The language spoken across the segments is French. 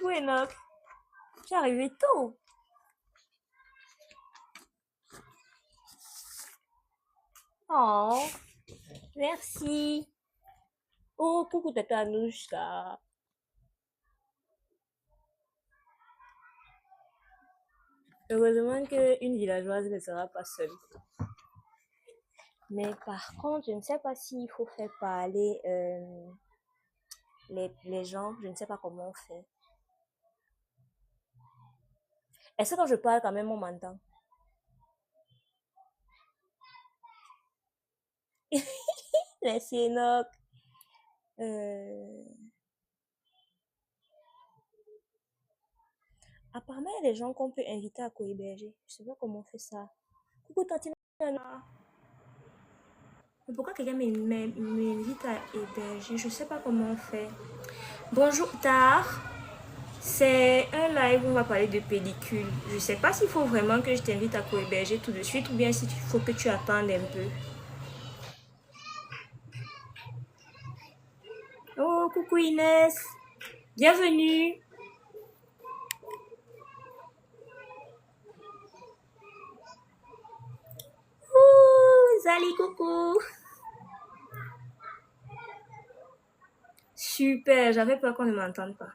Coucou Enoch, tu es arrivé tôt. Oh, merci. Oh, coucou Tata Anouchka. Heureusement qu'une villageoise ne sera pas seule. Mais par contre, je ne sais pas s'il faut faire parler les gens. Je ne sais pas comment on fait. Est-ce que quand je parle quand même on m'entend? Merci Enoch. Euh, Apparemment, il y a des gens qu'on peut inviter à co-héberger. Je sais pas comment on fait ça. Coucou Tati Nana. Mais pourquoi quelqu'un m'invite à héberger? Je sais pas comment on fait. Bonjour Tard. C'est un live où on va parler de pellicule. Je sais pas s'il faut vraiment que je t'invite à co-héberger tout de suite ou bien s'il faut que tu attendes un peu. Oh, coucou Inès. Bienvenue. Ouh, Zali, coucou. Super, j'avais peur qu'on ne m'entende pas.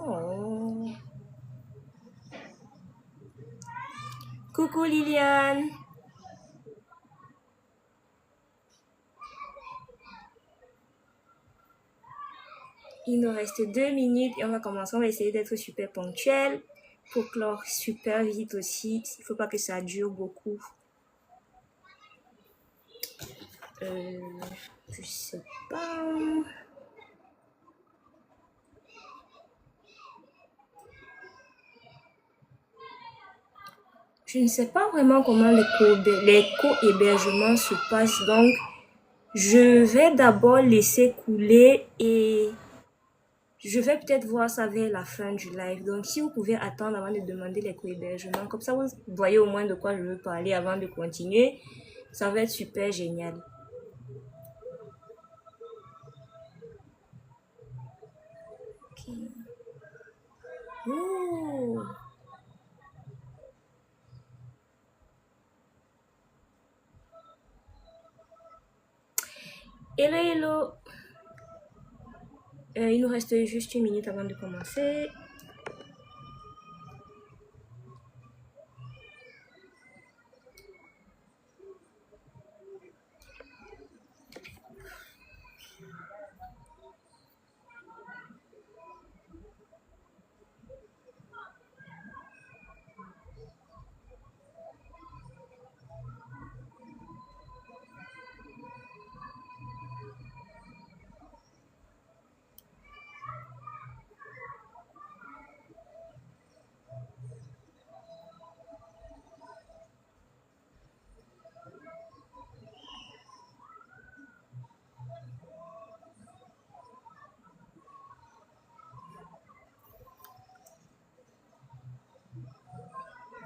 Oh. Coucou Liliane. Il nous reste 2 minutes et on va commencer. On va essayer d'être super ponctuel pour clore super vite aussi. Il ne faut pas que ça dure beaucoup. Je sais pas. Je ne sais pas vraiment comment les co-hébergements se passent. Donc, je vais d'abord laisser couler et je vais peut-être voir ça vers la fin du live. Donc, si vous pouvez attendre avant de demander les co-hébergements, comme ça, vous voyez au moins de quoi je veux parler avant de continuer. Ça va être super génial. Okay. Oh. Hello, hello. Il nous reste juste 1 minute avant de commencer.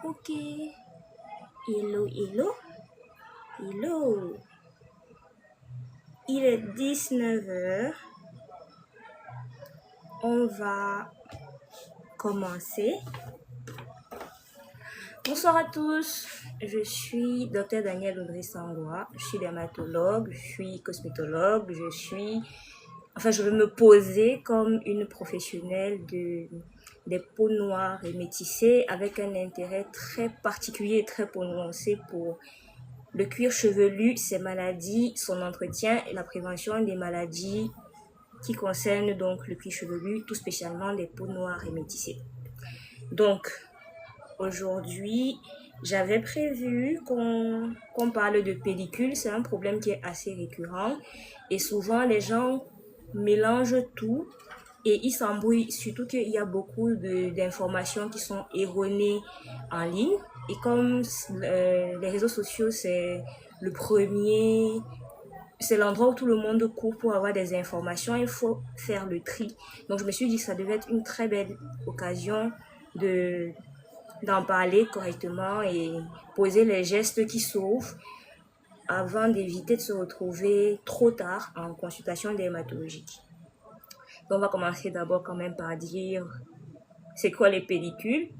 Ok. Hello, hello. Hello. Il est 19h. On va commencer. Bonsoir à tous. Je suis Dr Danielle Audrey Sangoa. Je suis dermatologue, je suis cosmétologue, je veux me poser comme une professionnelle des peaux noires et métissées avec un intérêt très particulier et très prononcé pour le cuir chevelu, ses maladies, son entretien et la prévention des maladies qui concernent donc le cuir chevelu, tout spécialement les peaux noires et métissées. Donc, aujourd'hui, j'avais prévu qu'on parle de pellicule. C'est un problème qui est assez récurrent et souvent les gens mélangent tout et ils s'embrouillent, surtout qu'il y a beaucoup d'informations qui sont erronées en ligne. Et comme les réseaux sociaux, c'est l'endroit où tout le monde court pour avoir des informations, il faut faire le tri. Donc je me suis dit que ça devait être une très belle occasion d'en parler correctement et poser les gestes qui sauvent avant d'éviter de se retrouver trop tard en consultation dermatologique. Donc, on va commencer d'abord quand même par dire c'est quoi les pellicules.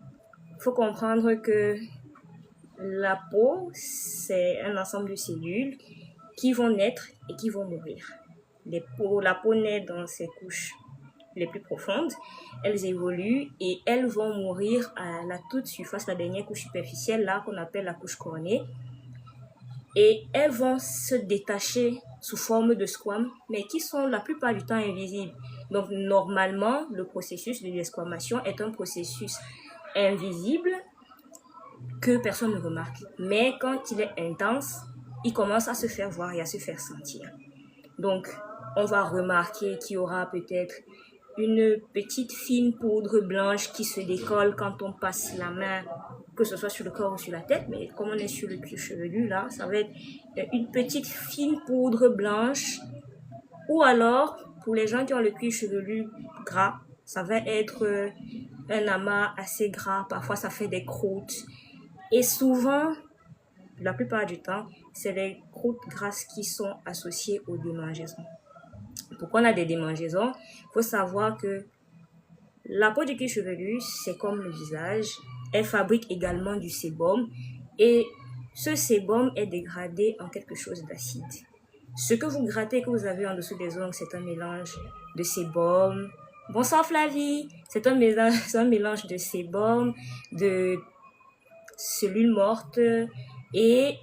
Il faut comprendre que la peau, c'est un ensemble de cellules qui vont naître et qui vont mourir. La peau naît dans ses couches les plus profondes, elles évoluent et elles vont mourir à la toute surface, la dernière couche superficielle, là qu'on appelle la couche cornée. Et elles vont se détacher sous forme de squames, mais qui sont la plupart du temps invisibles. Donc normalement, le processus de desquamation est un processus invisible que personne ne remarque. Mais quand il est intense, il commence à se faire voir et à se faire sentir. Donc, on va remarquer qu'il y aura peut-être une petite fine poudre blanche qui se décolle quand on passe la main, que ce soit sur le corps ou sur la tête, mais comme on est sur le cuir chevelu, là, ça va être une petite fine poudre blanche. Ou alors, pour les gens qui ont le cuir chevelu gras, ça va être un amas assez gras, parfois ça fait des croûtes. Et souvent, la plupart du temps, c'est les croûtes grasses qui sont associées aux démangeaisons. Pourquoi on a des démangeaisons? Il faut savoir que la peau du cuir chevelu, c'est comme le visage. Elle fabrique également du sébum et ce sébum est dégradé en quelque chose d'acide. Ce que vous grattez, que vous avez en dessous des ongles, c'est un mélange de sébum. Bonsoir Flavie! C'est un mélange de sébum, de cellules mortes et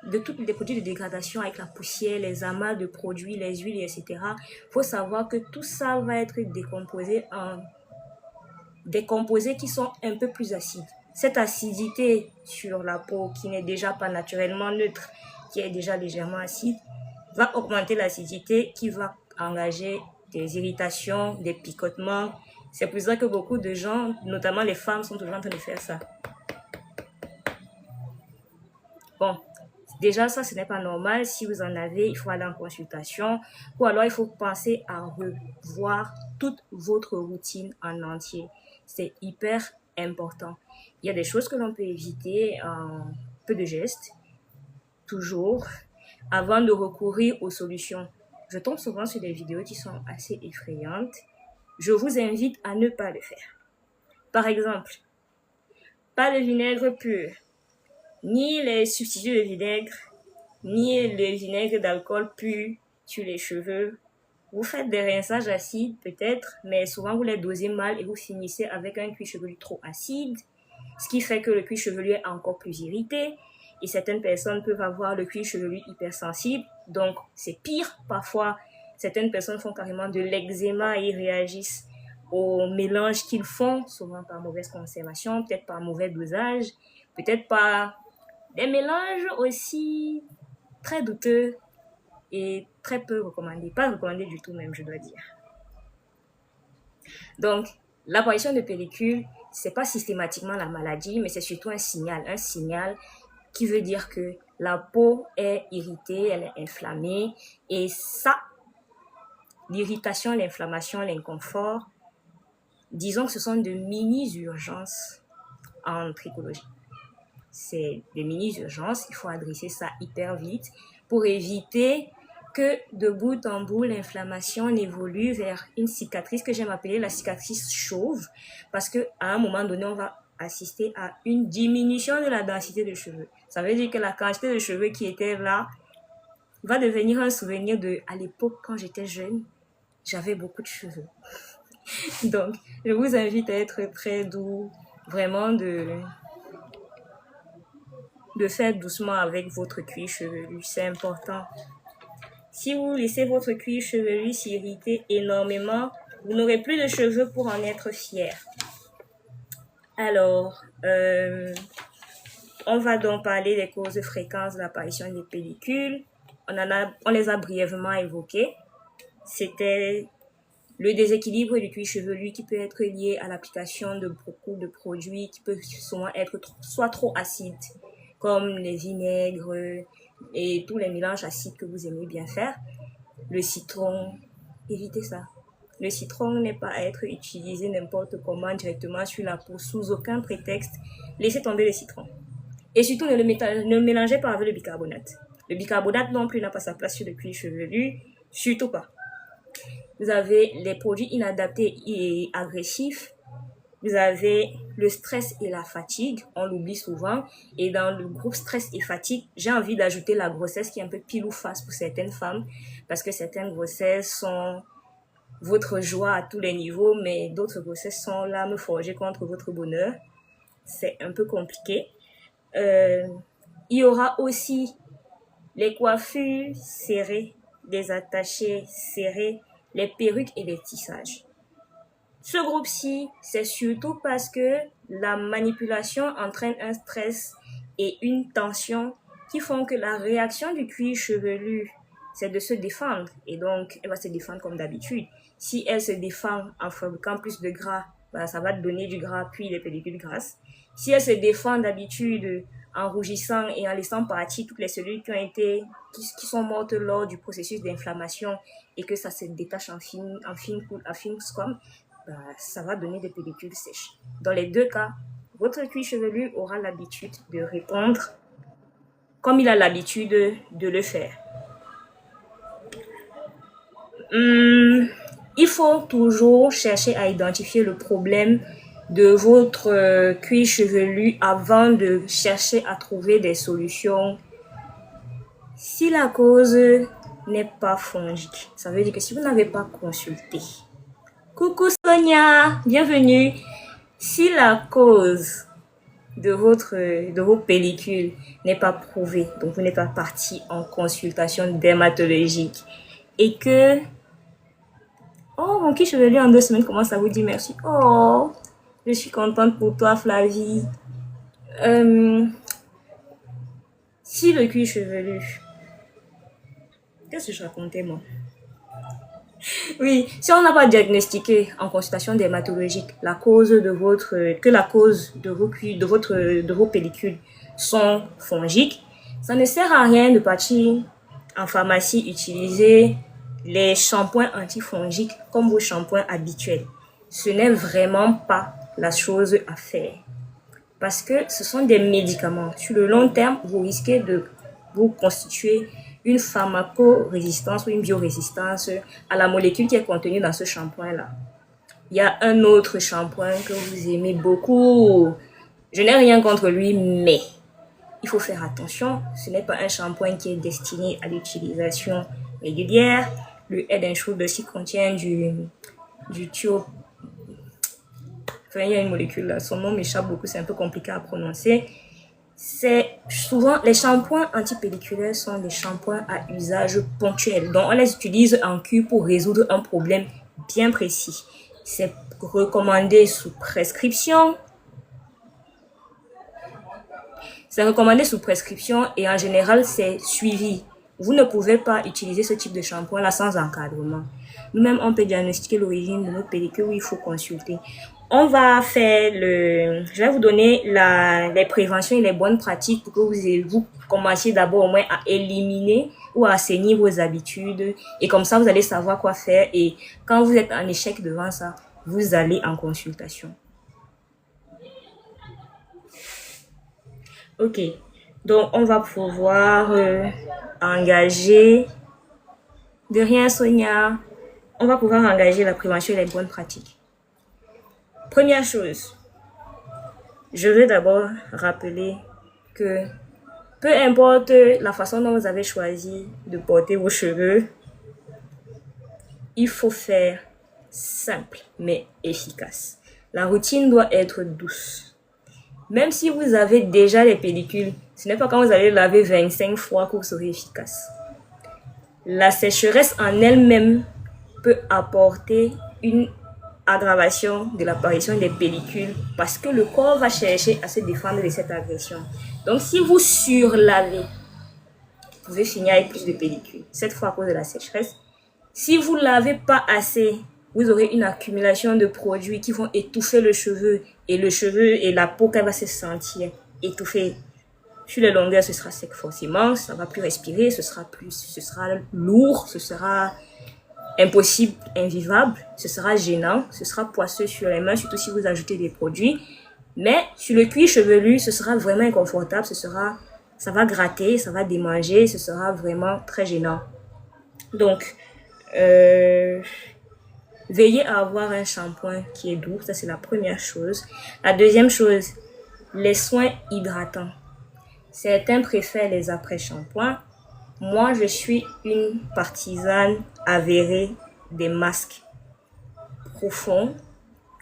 de tous les produits de dégradation avec la poussière, les amas de produits, les huiles, etc. Il faut savoir que tout ça va être décomposé en des composés qui sont un peu plus acides. Cette acidité sur la peau qui n'est déjà pas naturellement neutre, qui est déjà légèrement acide, va augmenter l'acidité qui va engager des irritations, des picotements. C'est pour ça que beaucoup de gens, notamment les femmes, sont toujours en train de faire ça. Bon, déjà ça, ce n'est pas normal. Si vous en avez, il faut aller en consultation. Ou alors, il faut penser à revoir toute votre routine en entier. C'est hyper important. Il y a des choses que l'on peut éviter en peu de gestes, toujours, avant de recourir aux solutions. Je tombe souvent sur des vidéos qui sont assez effrayantes. Je vous invite à ne pas le faire. Par exemple, pas de vinaigre pur, ni les substituts de vinaigre, ni le vinaigre d'alcool pur sur les cheveux. Vous faites des rinçages acides peut-être, mais souvent vous les dosez mal et vous finissez avec un cuir chevelu trop acide, ce qui fait que le cuir chevelu est encore plus irrité et certaines personnes peuvent avoir le cuir chevelu hypersensible, donc c'est pire. Parfois, certaines personnes font carrément de l'eczéma et réagissent au mélange qu'ils font, souvent par mauvaise conservation, peut-être par mauvais dosage, peut-être par des mélanges aussi très douteux et très peu recommandés, pas recommandés du tout même, je dois dire. Donc, l'apparition de pellicules, c'est pas systématiquement la maladie, mais c'est surtout un signal qui veut dire que la peau est irritée, elle est inflammée, et ça, l'irritation, l'inflammation, l'inconfort, disons que ce sont de mini-urgences en tricologie. C'est des mini-urgences, il faut adresser ça hyper vite pour éviter que de bout en bout, l'inflammation évolue vers une cicatrice que j'aime appeler la cicatrice chauve, parce qu'à un moment donné, on va assister à une diminution de la densité de cheveux. Ça veut dire que la quantité de cheveux qui était là va devenir un souvenir de, à l'époque, quand j'étais jeune, j'avais beaucoup de cheveux. Donc, je vous invite à être très doux, vraiment de faire doucement avec votre cuir chevelu, c'est important. Si vous laissez votre cuir chevelu s'irriter énormément, vous n'aurez plus de cheveux pour en être fier. Alors, on va donc parler des causes fréquentes d'apparition des pellicules. On les a brièvement évoquées. C'était le déséquilibre du cuir chevelu qui peut être lié à l'application de beaucoup de produits qui peuvent souvent être soit trop acides, comme les vinaigres et tous les mélanges acides que vous aimez bien faire. Le citron, évitez ça. Le citron n'est pas à être utilisé n'importe comment directement sur la peau, sous aucun prétexte. Laissez tomber le citron. Et surtout, ne mélangez pas avec le bicarbonate. Le bicarbonate non plus n'a pas sa place sur le cuir chevelu, surtout pas. Vous avez les produits inadaptés et agressifs. Vous avez le stress et la fatigue, on l'oublie souvent. Et dans le groupe stress et fatigue, j'ai envie d'ajouter la grossesse qui est un peu pile ou face pour certaines femmes, parce que certaines grossesses sont votre joie à tous les niveaux, mais d'autres grossesses sont l'arme forgée contre votre bonheur. C'est un peu compliqué. Il y aura aussi les coiffures serrées, des attachés serrés, les perruques et les tissages. Ce groupe-ci, c'est surtout parce que la manipulation entraîne un stress et une tension qui font que la réaction du cuir chevelu, c'est de se défendre. Et donc, elle va se défendre comme d'habitude. Si elle se défend en fabriquant plus de gras, ça va donner du gras puis des pellicules grasses. Si elle se défend d'habitude en rougissant et en laissant partir toutes les cellules qui sont mortes lors du processus d'inflammation et que ça se détache en fine scum, ça va donner des pellicules sèches. Dans les deux cas, votre cuir chevelu aura l'habitude de répondre comme il a l'habitude de le faire. Il faut toujours chercher à identifier le problème de votre cuir chevelu avant de chercher à trouver des solutions. Si la cause n'est pas fongique, ça veut dire que si vous n'avez pas consulté, coucou Sonia, bienvenue. Si la cause de vos pellicules n'est pas prouvée, donc vous n'êtes pas parti en consultation dermatologique et que mon cuir chevelu en 2 semaines commence à vous dire merci. Oh, je suis contente pour toi Flavie. Si le cuir chevelu, qu'est-ce que je racontais moi? Oui, si on n'a pas diagnostiqué en consultation dermatologique la cause de vos pellicules sont fongiques, ça ne sert à rien de partir en pharmacie utiliser les shampoings antifongiques comme vos shampoings habituels. Ce n'est vraiment pas la chose à faire parce que ce sont des médicaments. Sur le long terme, vous risquez de vous constituer une pharmacorésistance ou une biorésistance à la molécule qui est contenue dans ce shampoing-là. Il y a un autre shampoing que vous aimez beaucoup. Je n'ai rien contre lui, mais il faut faire attention. Ce n'est pas un shampoing qui est destiné à l'utilisation régulière. Le Head & Shoulders qui contient du thio. Enfin, il y a une molécule là. Son nom m'échappe beaucoup, c'est un peu compliqué à prononcer. C'est souvent les shampoings antipelliculaires sont des shampoings à usage ponctuel. Donc, on les utilise en cure pour résoudre un problème bien précis. C'est recommandé sous prescription. Et en général, c'est suivi. Vous ne pouvez pas utiliser ce type de shampoing-là sans encadrement. Nous-mêmes, on peut diagnostiquer l'origine de nos pellicules où il faut consulter. On va faire je vais vous donner les préventions et les bonnes pratiques pour que vous commenciez d'abord au moins à éliminer ou à assainir vos habitudes. Et comme ça, vous allez savoir quoi faire. Et quand vous êtes en échec devant ça, vous allez en consultation. Ok. Donc, on va pouvoir engager... De rien, Sonia. On va pouvoir engager la prévention et les bonnes pratiques. Première chose, je veux d'abord rappeler que peu importe la façon dont vous avez choisi de porter vos cheveux, il faut faire simple mais efficace. La routine doit être douce. Même si vous avez déjà les pellicules, ce n'est pas quand vous allez laver 25 fois que vous serez efficace. La sécheresse en elle-même peut apporter une aggravation de l'apparition des pellicules parce que le corps va chercher à se défendre de cette agression. Donc, si vous surlavez, vous pouvez finir avec plus de pellicules. Cette fois à cause de la sécheresse. Si vous ne lavez pas assez, vous aurez une accumulation de produits qui vont étouffer le cheveu et la peau qu'elle va se sentir étouffée. Sur les longueurs, ce sera sec forcément, ça va plus respirer, ce sera lourd, ce sera impossible, invivable, ce sera gênant, ce sera poisseux sur les mains, surtout si vous ajoutez des produits. Mais sur le cuir chevelu, ce sera vraiment inconfortable, ce sera ça va gratter, ça va démanger, ce sera vraiment très gênant. Donc, veillez à avoir un shampoing qui est doux, ça c'est la première chose. La deuxième chose, les soins hydratants. Certains préfèrent les après-shampoings. Moi, je suis une partisane avérée des masques profonds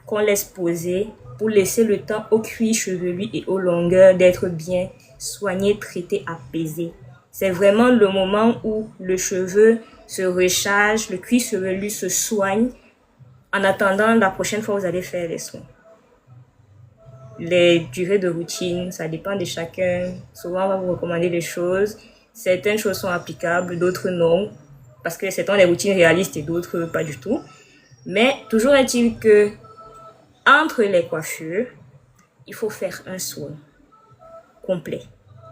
qu'on laisse poser pour laisser le temps au cuir chevelu et aux longueurs d'être bien soigné, traité, apaisé. C'est vraiment le moment où le cheveu se recharge, le cuir chevelu se soigne en attendant la prochaine fois où vous allez faire les soins. Les durées de routine, ça dépend de chacun. Souvent, on va vous recommander des choses. Certaines choses sont applicables, d'autres non. Parce que certaines des routines réalistes et d'autres pas du tout. Mais toujours est-il que entre les coiffures, il faut faire un soin complet.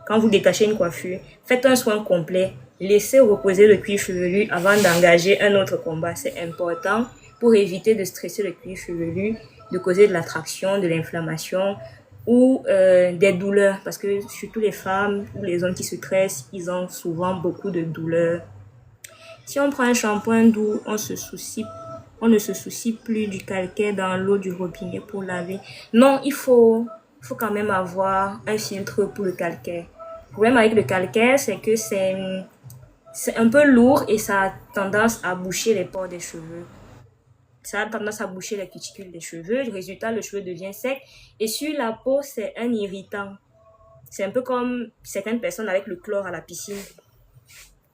Quand vous détachez une coiffure, faites un soin complet. Laissez reposer le cuir chevelu avant d'engager un autre combat. C'est important pour éviter de stresser le cuir chevelu, de causer de l'attraction, de l'inflammation ou des douleurs. Parce que surtout les femmes ou les hommes qui se tressent, ils ont souvent beaucoup de douleurs. Si on prend un shampoing doux, on ne se soucie plus du calcaire dans l'eau du robinet pour laver. Non, il faut quand même avoir un filtre pour le calcaire. Le problème avec le calcaire, c'est que c'est un peu lourd et ça a tendance à boucher les pores des cheveux. Ça a tendance à boucher les cuticules des cheveux. Le résultat, le cheveu devient sec. Et sur la peau, c'est un irritant. C'est un peu comme certaines personnes avec le chlore à la piscine.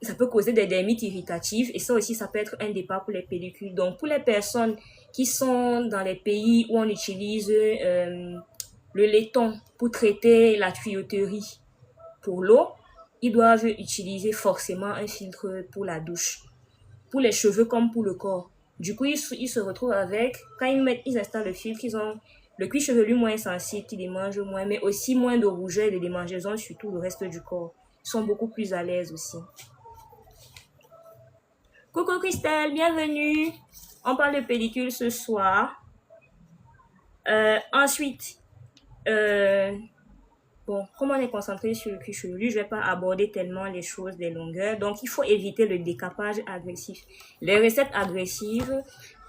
Ça peut causer des dermites irritatives et ça aussi, ça peut être un départ pour les pellicules. Donc, pour les personnes qui sont dans les pays où on utilise le laiton pour traiter la tuyauterie pour l'eau, ils doivent utiliser forcément un filtre pour la douche, pour les cheveux comme pour le corps. Du coup, ils se retrouvent avec, quand ils installent le filtre, ils ont le cuir chevelu moins sensible, qui démange moins, mais aussi moins de rougeur et de démangeaisons sur tout le reste du corps. Ils sont beaucoup plus à l'aise aussi. Coucou Christelle, bienvenue. On parle de pellicule ce soir. Ensuite, bon, comme on est concentré sur le cuir chevelu, je ne vais pas aborder tellement les choses des longueurs. Donc, il faut éviter le décapage agressif. Les recettes agressives,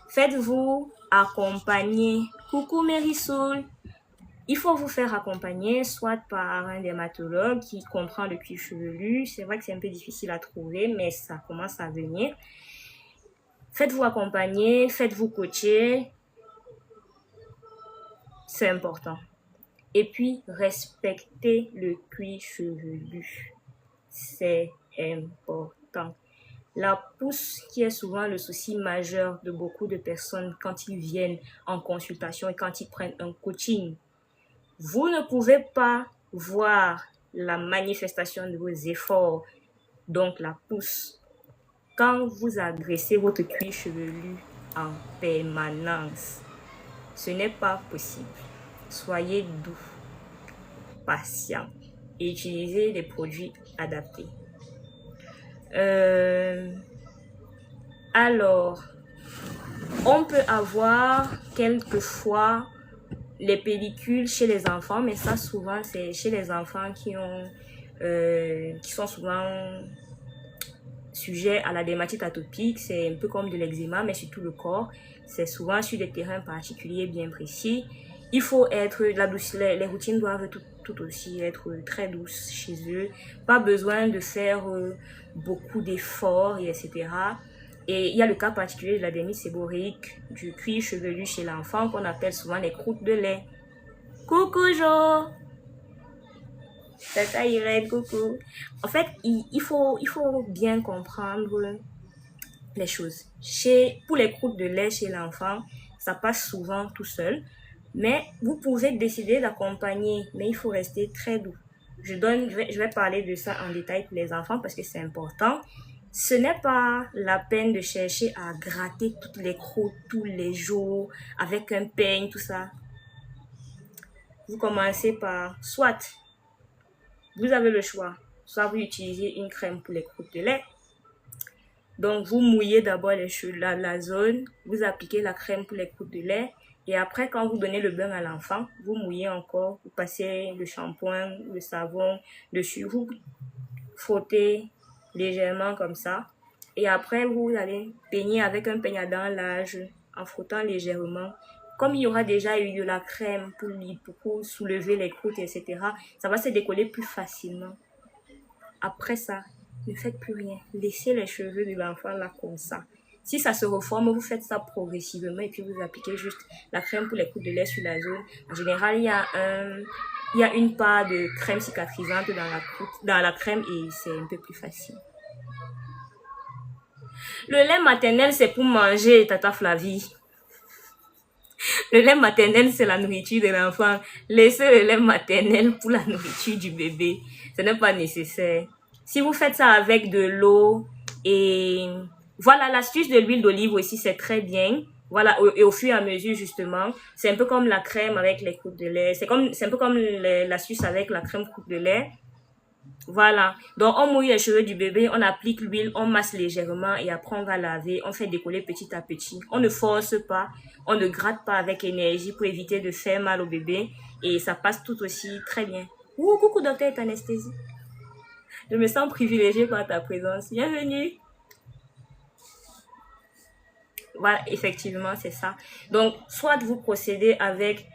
faites-vous accompagner. Coucou Marisol. Il faut vous faire accompagner soit par un dermatologue qui comprend le cuir chevelu. C'est vrai que c'est un peu difficile à trouver, mais ça commence à venir. Faites-vous accompagner, faites-vous coacher. C'est important. Et puis, respectez le cuir chevelu. C'est important. La pousse qui est souvent le souci majeur de beaucoup de personnes quand ils viennent en consultation et quand ils prennent un coaching. Vous ne pouvez pas voir la manifestation de vos efforts, donc la pousse, quand vous agressez votre cuir chevelu en permanence. Ce n'est pas possible. Soyez doux, patient et utilisez des produits adaptés. Alors, on peut avoir quelquefois les pellicules chez les enfants, mais ça souvent c'est chez les enfants qui sont souvent sujets à la dermatite atopique. C'est un peu comme de l'eczéma, mais sur tout le corps. C'est souvent sur des terrains particuliers bien précis. Il faut être la douce, les routines doivent tout aussi être très douces chez eux. Pas besoin de faire beaucoup d'efforts, etc. Et il y a le cas particulier de la dermite séborréique, du cuir chevelu chez l'enfant qu'on appelle souvent les croûtes de lait. Coucou Jo! Tata Irène, coucou! En fait, il faut bien comprendre les choses. Pour les croûtes de lait chez l'enfant, ça passe souvent tout seul. Mais vous pouvez décider d'accompagner, mais il faut rester très doux. Je vais parler de ça en détail pour les enfants parce que c'est important. Ce n'est pas la peine de chercher à gratter toutes les croûtes tous les jours avec un peigne, tout ça. Vous commencez par, soit vous avez le choix, soit vous utilisez une crème pour les croûtes de lait. Donc, vous mouillez d'abord la zone, vous appliquez la crème pour les croûtes de lait Et après, quand vous donnez le bain à l'enfant, vous mouillez encore, vous passez le shampoing, le savon dessus, vous frottez légèrement comme ça. Et après, vous allez peigner avec un peignardant large en frottant légèrement. Comme il y aura déjà eu de la crème pour soulever les croûtes, etc., ça va se décoller plus facilement. Après ça, ne faites plus rien. Laissez les cheveux de l'enfant là comme ça. Si ça se reforme, vous faites ça progressivement et puis vous appliquez juste la crème pour les coups de lait sur la zone. En général, il y a une part de crème cicatrisante dans la crème et c'est un peu plus facile. Le lait maternel, c'est pour manger, Tata Flavie. Le lait maternel, c'est la nourriture de l'enfant. Laissez le lait maternel pour la nourriture du bébé. Ce n'est pas nécessaire. Si vous faites ça avec de l'eau et... Voilà, l'astuce de l'huile d'olive aussi, c'est très bien. Voilà, et au fur et à mesure, justement, c'est un peu comme la crème avec les croûtes de lait. C'est un peu comme l'astuce avec la crème croûte de lait. Voilà. Donc, on mouille les cheveux du bébé, on applique l'huile, on masse légèrement et après, on va laver. On fait décoller petit à petit. On ne force pas, on ne gratte pas avec énergie pour éviter de faire mal au bébé. Et ça passe tout aussi très bien. Ouh, coucou docteur Anesthésie. Je me sens privilégiée par ta présence. Bienvenue. Voilà, effectivement, c'est ça. Donc, soit vous procédez avec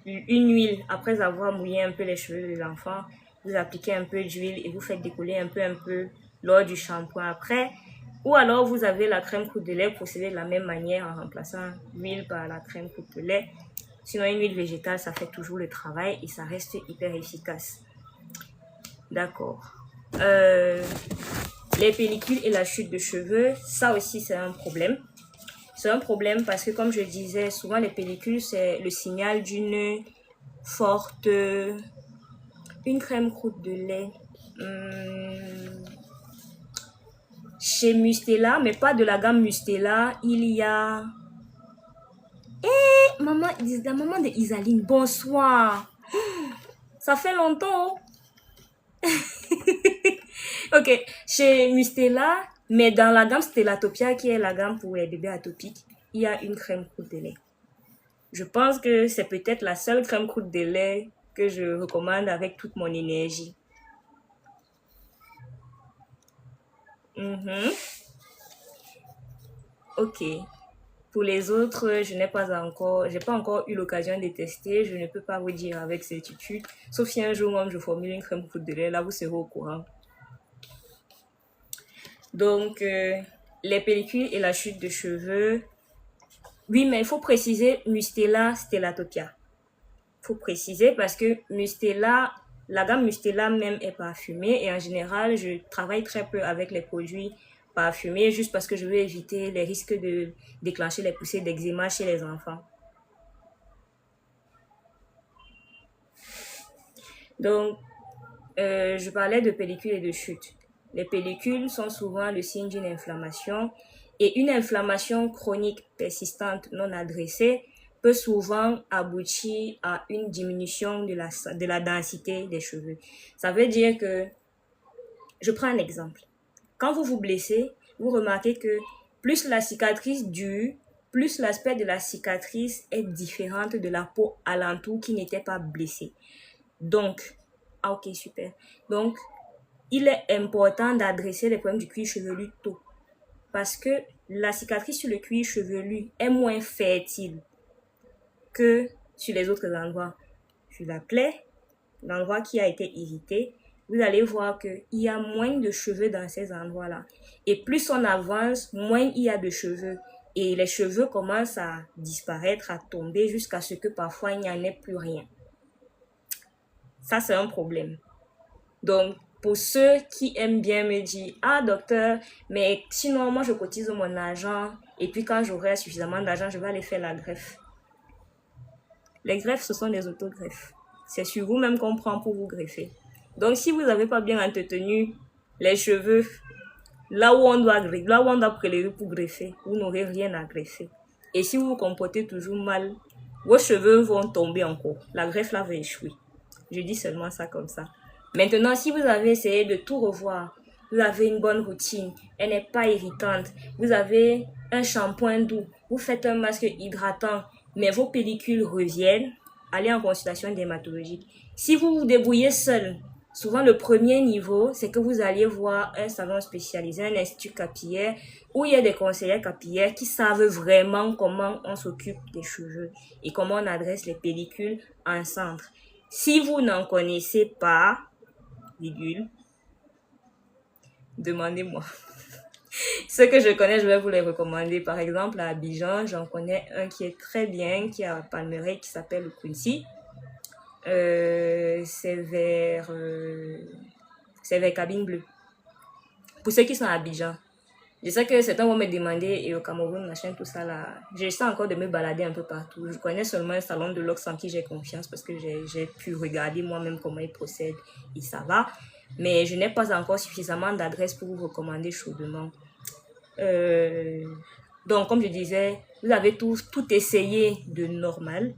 une huile après avoir mouillé un peu les cheveux de l'enfant, vous appliquez un peu d'huile et vous faites décoller un peu lors du shampoing après. Ou alors, vous avez la crème croûte de lait, procédez de la même manière en remplaçant l'huile par la crème croûte de lait. Sinon, une huile végétale, ça fait toujours le travail et ça reste hyper efficace. D'accord. Les pellicules et la chute de cheveux, ça aussi, c'est un problème. C'est un problème parce que, comme je disais, souvent les pellicules, c'est le signal d'une forte... Une crème croûte de lait. Chez Mustela, mais pas de la gamme Mustela, il y a... Maman, la maman de Isaline, bonsoir. Ça fait longtemps. Ok, chez Mustela, mais dans la gamme Stellatopia, qui est la gamme pour les bébés atopiques, il y a une crème croûte de lait. Je pense que c'est peut-être la seule crème croûte de lait que je recommande avec toute mon énergie. Ok. Pour les autres, j'ai pas encore eu l'occasion de tester. Je ne peux pas vous dire avec certitude. Sauf si un jour même je formule une crème croûte de lait, là vous serez au courant. Donc, les pellicules et la chute de cheveux. Oui, mais il faut préciser Mustela Stellatopia. Il faut préciser parce que Mustela, la gamme Mustela même est parfumée et en général, je travaille très peu avec les produits parfumés juste parce que je veux éviter les risques de déclencher les poussées d'eczéma chez les enfants. Donc, je parlais de pellicules et de chute. Les pellicules sont souvent le signe d'une inflammation et une inflammation chronique persistante non adressée peut souvent aboutir à une diminution de la densité des cheveux. Ça veut dire que, je prends un exemple. Quand vous vous blessez, vous remarquez que plus la cicatrice dure, plus l'aspect de la cicatrice est différente de la peau alentour qui n'était pas blessée. Donc, ok, super. Donc, il est important d'adresser les problèmes du cuir chevelu tôt. Parce que la cicatrice sur le cuir chevelu est moins fertile que sur les autres endroits. Sur la plaie, l'endroit qui a été irrité, vous allez voir qu'il y a moins de cheveux dans ces endroits-là. Et plus on avance, moins il y a de cheveux. Et les cheveux commencent à disparaître, à tomber, jusqu'à ce que parfois il n'y en ait plus rien. Ça, c'est un problème. Donc, pour ceux qui aiment bien me dire, ah docteur, mais sinon moi je cotise mon argent et puis quand j'aurai suffisamment d'argent, je vais aller faire la greffe. Les greffes, ce sont des autogreffes. C'est sur vous-même qu'on prend pour vous greffer. Donc, si vous n'avez pas bien entretenu les cheveux, là où on doit prélever pour greffer, vous n'aurez rien à greffer. Et si vous vous comportez toujours mal, vos cheveux vont tomber encore. La greffe là va échouer. Je dis seulement ça comme ça. Maintenant, si vous avez essayé de tout revoir, vous avez une bonne routine, elle n'est pas irritante, vous avez un shampoing doux, vous faites un masque hydratant, mais vos pellicules reviennent, allez en consultation dermatologique. Si vous vous débrouillez seul, souvent le premier niveau, c'est que vous alliez voir un salon spécialisé, un institut capillaire, où il y a des conseillers capillaires qui savent vraiment comment on s'occupe des cheveux et comment on adresse les pellicules en centre. Si vous n'en connaissez pas, demandez-moi. Ceux que je connais, je vais vous les recommander. Par exemple, à Abidjan, j'en connais un qui est très bien, qui est à Palmeraie, qui s'appelle le Quincy. C'est vers Cabine Bleue. Pour ceux qui sont à Abidjan, je sais que certains vont me demander, et au Cameroun, machin, tout ça là, j'essaie encore de me balader un peu partout. Je connais seulement un salon de l'Ox en qui j'ai confiance parce que j'ai pu regarder moi-même comment ils procèdent et ça va. Mais je n'ai pas encore suffisamment d'adresses pour vous recommander chaudement. Donc, comme je disais, vous avez tout essayé de normal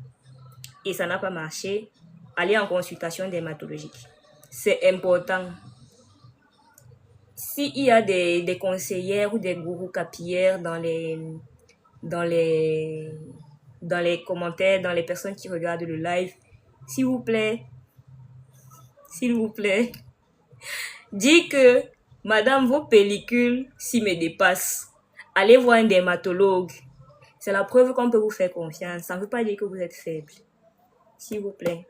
et ça n'a pas marché. Allez en consultation dermatologique. C'est important. S'il y a des conseillères ou des gourous capillaires dans les commentaires, dans les personnes qui regardent le live, s'il vous plaît, dites que madame, vos pellicules s'y me dépassent. Allez voir un dermatologue. C'est la preuve qu'on peut vous faire confiance. Ça ne veut pas dire que vous êtes faible. S'il vous plaît,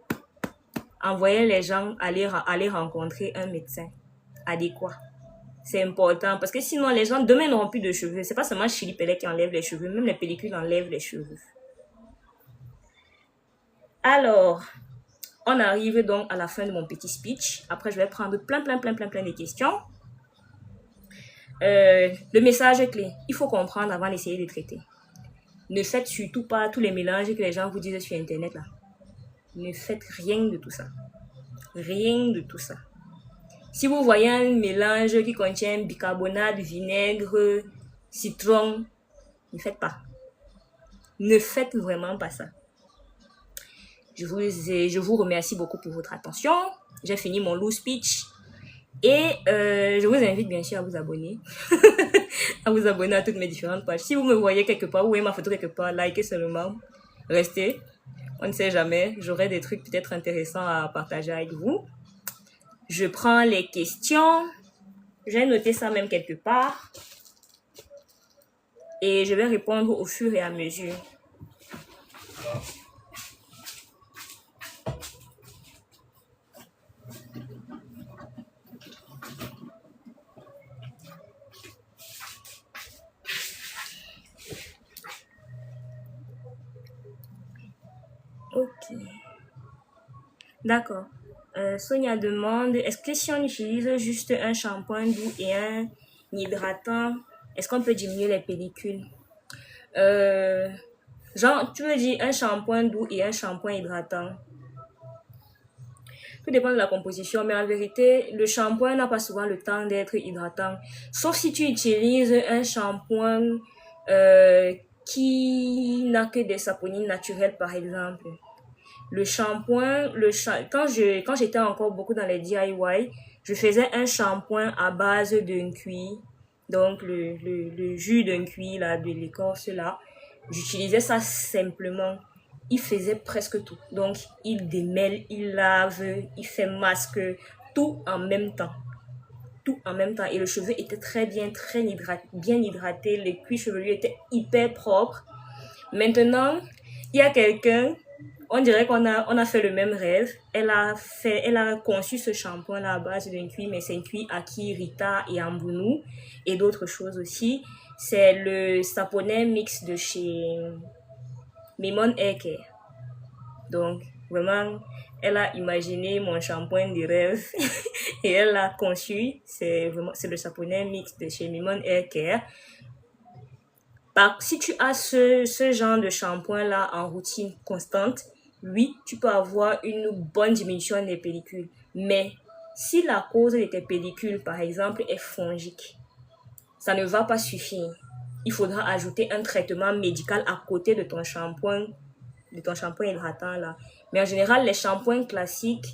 envoyez les gens aller rencontrer un médecin adéquat. C'est important parce que sinon les gens demain n'auront plus de cheveux. C'est pas seulement Chili Pellet qui enlève les cheveux, même les pellicules enlèvent les cheveux. Alors, on arrive donc à la fin de mon petit speech. Après, je vais prendre plein de questions. Le message clé, il faut comprendre avant d'essayer de traiter. Ne faites surtout pas tous les mélanges que les gens vous disent sur Internet là. Ne faites rien de tout ça. Rien de tout ça. Si vous voyez un mélange qui contient bicarbonate, vinaigre, citron, ne faites pas. Ne faites vraiment pas ça. Je vous remercie beaucoup pour votre attention. J'ai fini mon loose speech. Et je vous invite bien sûr à vous abonner. À vous abonner à toutes mes différentes pages. Si vous me voyez quelque part, vous voyez ma photo quelque part, likez seulement. Restez. On ne sait jamais. J'aurai des trucs peut-être intéressants à partager avec vous. Je prends les questions. J'ai noté ça même quelque part. Et je vais répondre au fur et à mesure. Ok. D'accord. Sonia demande, est-ce que si on utilise juste un shampoing doux et un hydratant, est-ce qu'on peut diminuer les pellicules? Genre, tu veux dire un shampoing doux et un shampoing hydratant? Tout dépend de la composition, mais en vérité, le shampoing n'a pas souvent le temps d'être hydratant. Sauf si tu utilises un shampoing qui n'a que des saponines naturelles, par exemple. Le shampoing, quand j'étais encore beaucoup dans les DIY, je faisais un shampoing à base d'un cuir, donc le jus d'un cuir, là, de l'écorce, là. J'utilisais ça simplement. Il faisait presque tout. Donc, il démêle, il lave, il fait masque, tout en même temps. Tout en même temps. Et le cheveu était très bien, bien hydraté. Les cuirs chevelus étaient hyper propres. Maintenant, il y a quelqu'un, on dirait qu'on a fait le même rêve. Elle a conçu ce shampoing-là à base d'un cuir, mais c'est un cuir Aki, Rita et Ambounou et d'autres choses aussi. C'est le Saponin mix de chez Mimon Hair Care. Donc, vraiment, elle a imaginé mon shampoing de rêve et elle l'a conçu. C'est le Saponin mix de chez Mimon Hair Care. Si tu as ce genre de shampoing-là en routine constante, oui, tu peux avoir une bonne diminution des pellicules. Mais si la cause de tes pellicules, par exemple, est fongique, ça ne va pas suffire. Il faudra ajouter un traitement médical à côté de ton shampoing hydratant là. Mais en général, les shampoings classiques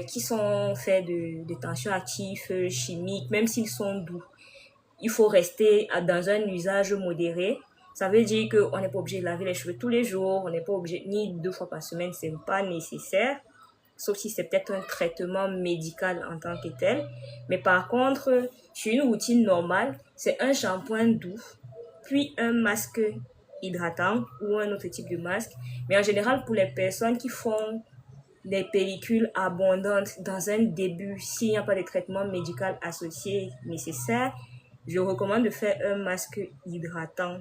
qui sont faits de tension active, chimiques, même s'ils sont doux, il faut rester dans un usage modéré. Ça veut dire qu'on n'est pas obligé de laver les cheveux tous les jours, on n'est pas obligé, ni 2 fois par semaine, c'est pas nécessaire. Sauf si c'est peut-être un traitement médical en tant que tel. Mais par contre, sur une routine normale, c'est un shampoing doux, puis un masque hydratant ou un autre type de masque. Mais en général, pour les personnes qui font des pellicules abondantes dans un début, s'il n'y a pas de traitement médical associé nécessaire, je recommande de faire un masque hydratant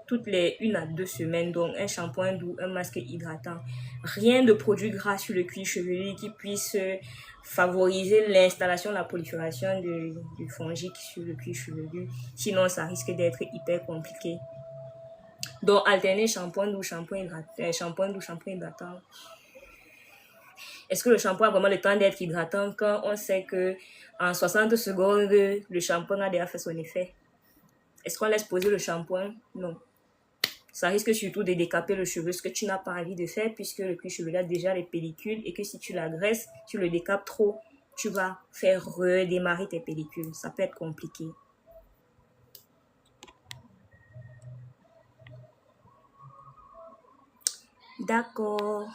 toutes les 1 à 2 semaines, donc un shampoing doux, un masque hydratant. Rien de produit gras sur le cuir chevelu qui puisse favoriser l'installation, la prolifération du fongique sur le cuir chevelu. Sinon, ça risque d'être hyper compliqué. Donc, alterner shampoing doux, shampoing hydratant. Est-ce que le shampoing a vraiment le temps d'être hydratant quand on sait que en 60 secondes, le shampoing a déjà fait son effet? Est-ce qu'on laisse poser le shampoing? Non. Ça risque surtout de décaper le cheveu, ce que tu n'as pas envie de faire puisque le cuir chevelu a déjà les pellicules et que si tu l'agresses, tu le décapes trop, tu vas faire redémarrer tes pellicules. Ça peut être compliqué. D'accord.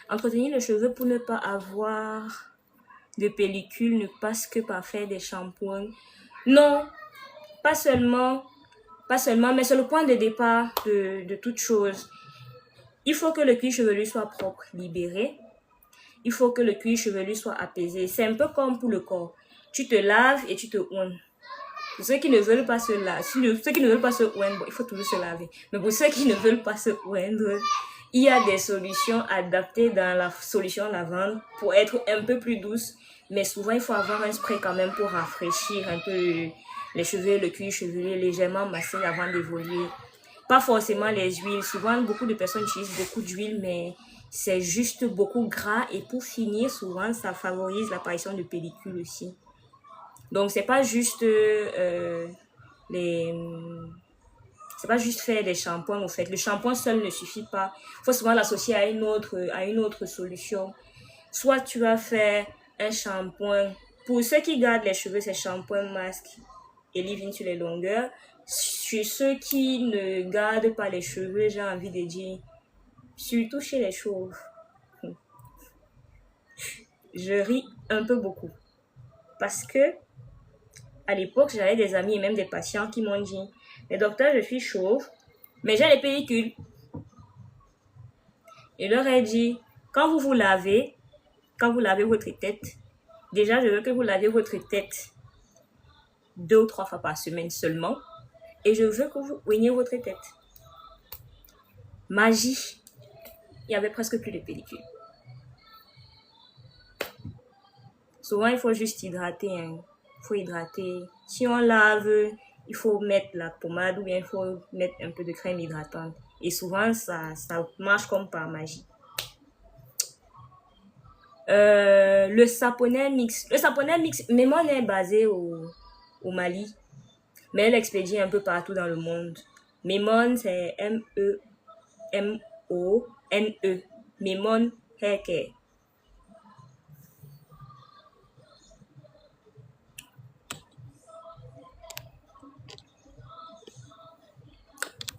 Entretenir le cheveu pour ne pas avoir de pellicule ne passe que par faire des shampoings. Non, pas seulement, mais c'est le point de départ de toute chose. Il faut que le cuir chevelu soit propre, libéré. Il faut que le cuir chevelu soit apaisé. C'est un peu comme pour le corps. Tu te laves et tu te oignes. Pour ceux qui ne veulent pas se laver, ceux qui ne veulent pas se oindre, bon, il faut toujours se laver. Mais pour ceux qui ne veulent pas se oindre, il y a des solutions adaptées dans la solution lavande pour être un peu plus douce. Mais souvent, il faut avoir un spray quand même pour rafraîchir un peu les cheveux, le cuir chevelu, légèrement massé avant d'évoluer. Pas forcément les huiles. Souvent, beaucoup de personnes utilisent beaucoup d'huile, mais c'est juste beaucoup gras. Et pour finir, souvent, ça favorise l'apparition de pellicules aussi. Donc, c'est pas juste c'est pas juste faire des shampoings, en fait. Le shampoing seul ne suffit pas. Il faut souvent l'associer à une autre solution. Soit tu vas faire un shampoing. Pour ceux qui gardent les cheveux, c'est shampoing, masque et leave-in sur les longueurs. Chez ceux qui ne gardent pas les cheveux, j'ai envie de dire, surtout chez les chauves, je ris un peu beaucoup. Parce que, à l'époque, j'avais des amis et même des patients qui m'ont dit, mais docteur, je suis chauve, mais j'ai les pellicules. Je leur ai dit, quand vous lavez votre tête, déjà, je veux que vous laviez votre tête 2 ou 3 fois par semaine seulement. Et je veux que vous oigniez votre tête. Magie. Il y avait presque plus de pellicule. Souvent, il faut juste hydrater. Il faut hydrater. Si on lave, il faut mettre la pommade ou bien il faut mettre un peu de crème hydratante. Et souvent, ça marche comme par magie. Le saponet mix. Le saponet mix, Memone est basé au Mali. Mais elle expédie un peu partout dans le monde. Memone, c'est M-E-M-O-N-E. Memone Hair Care.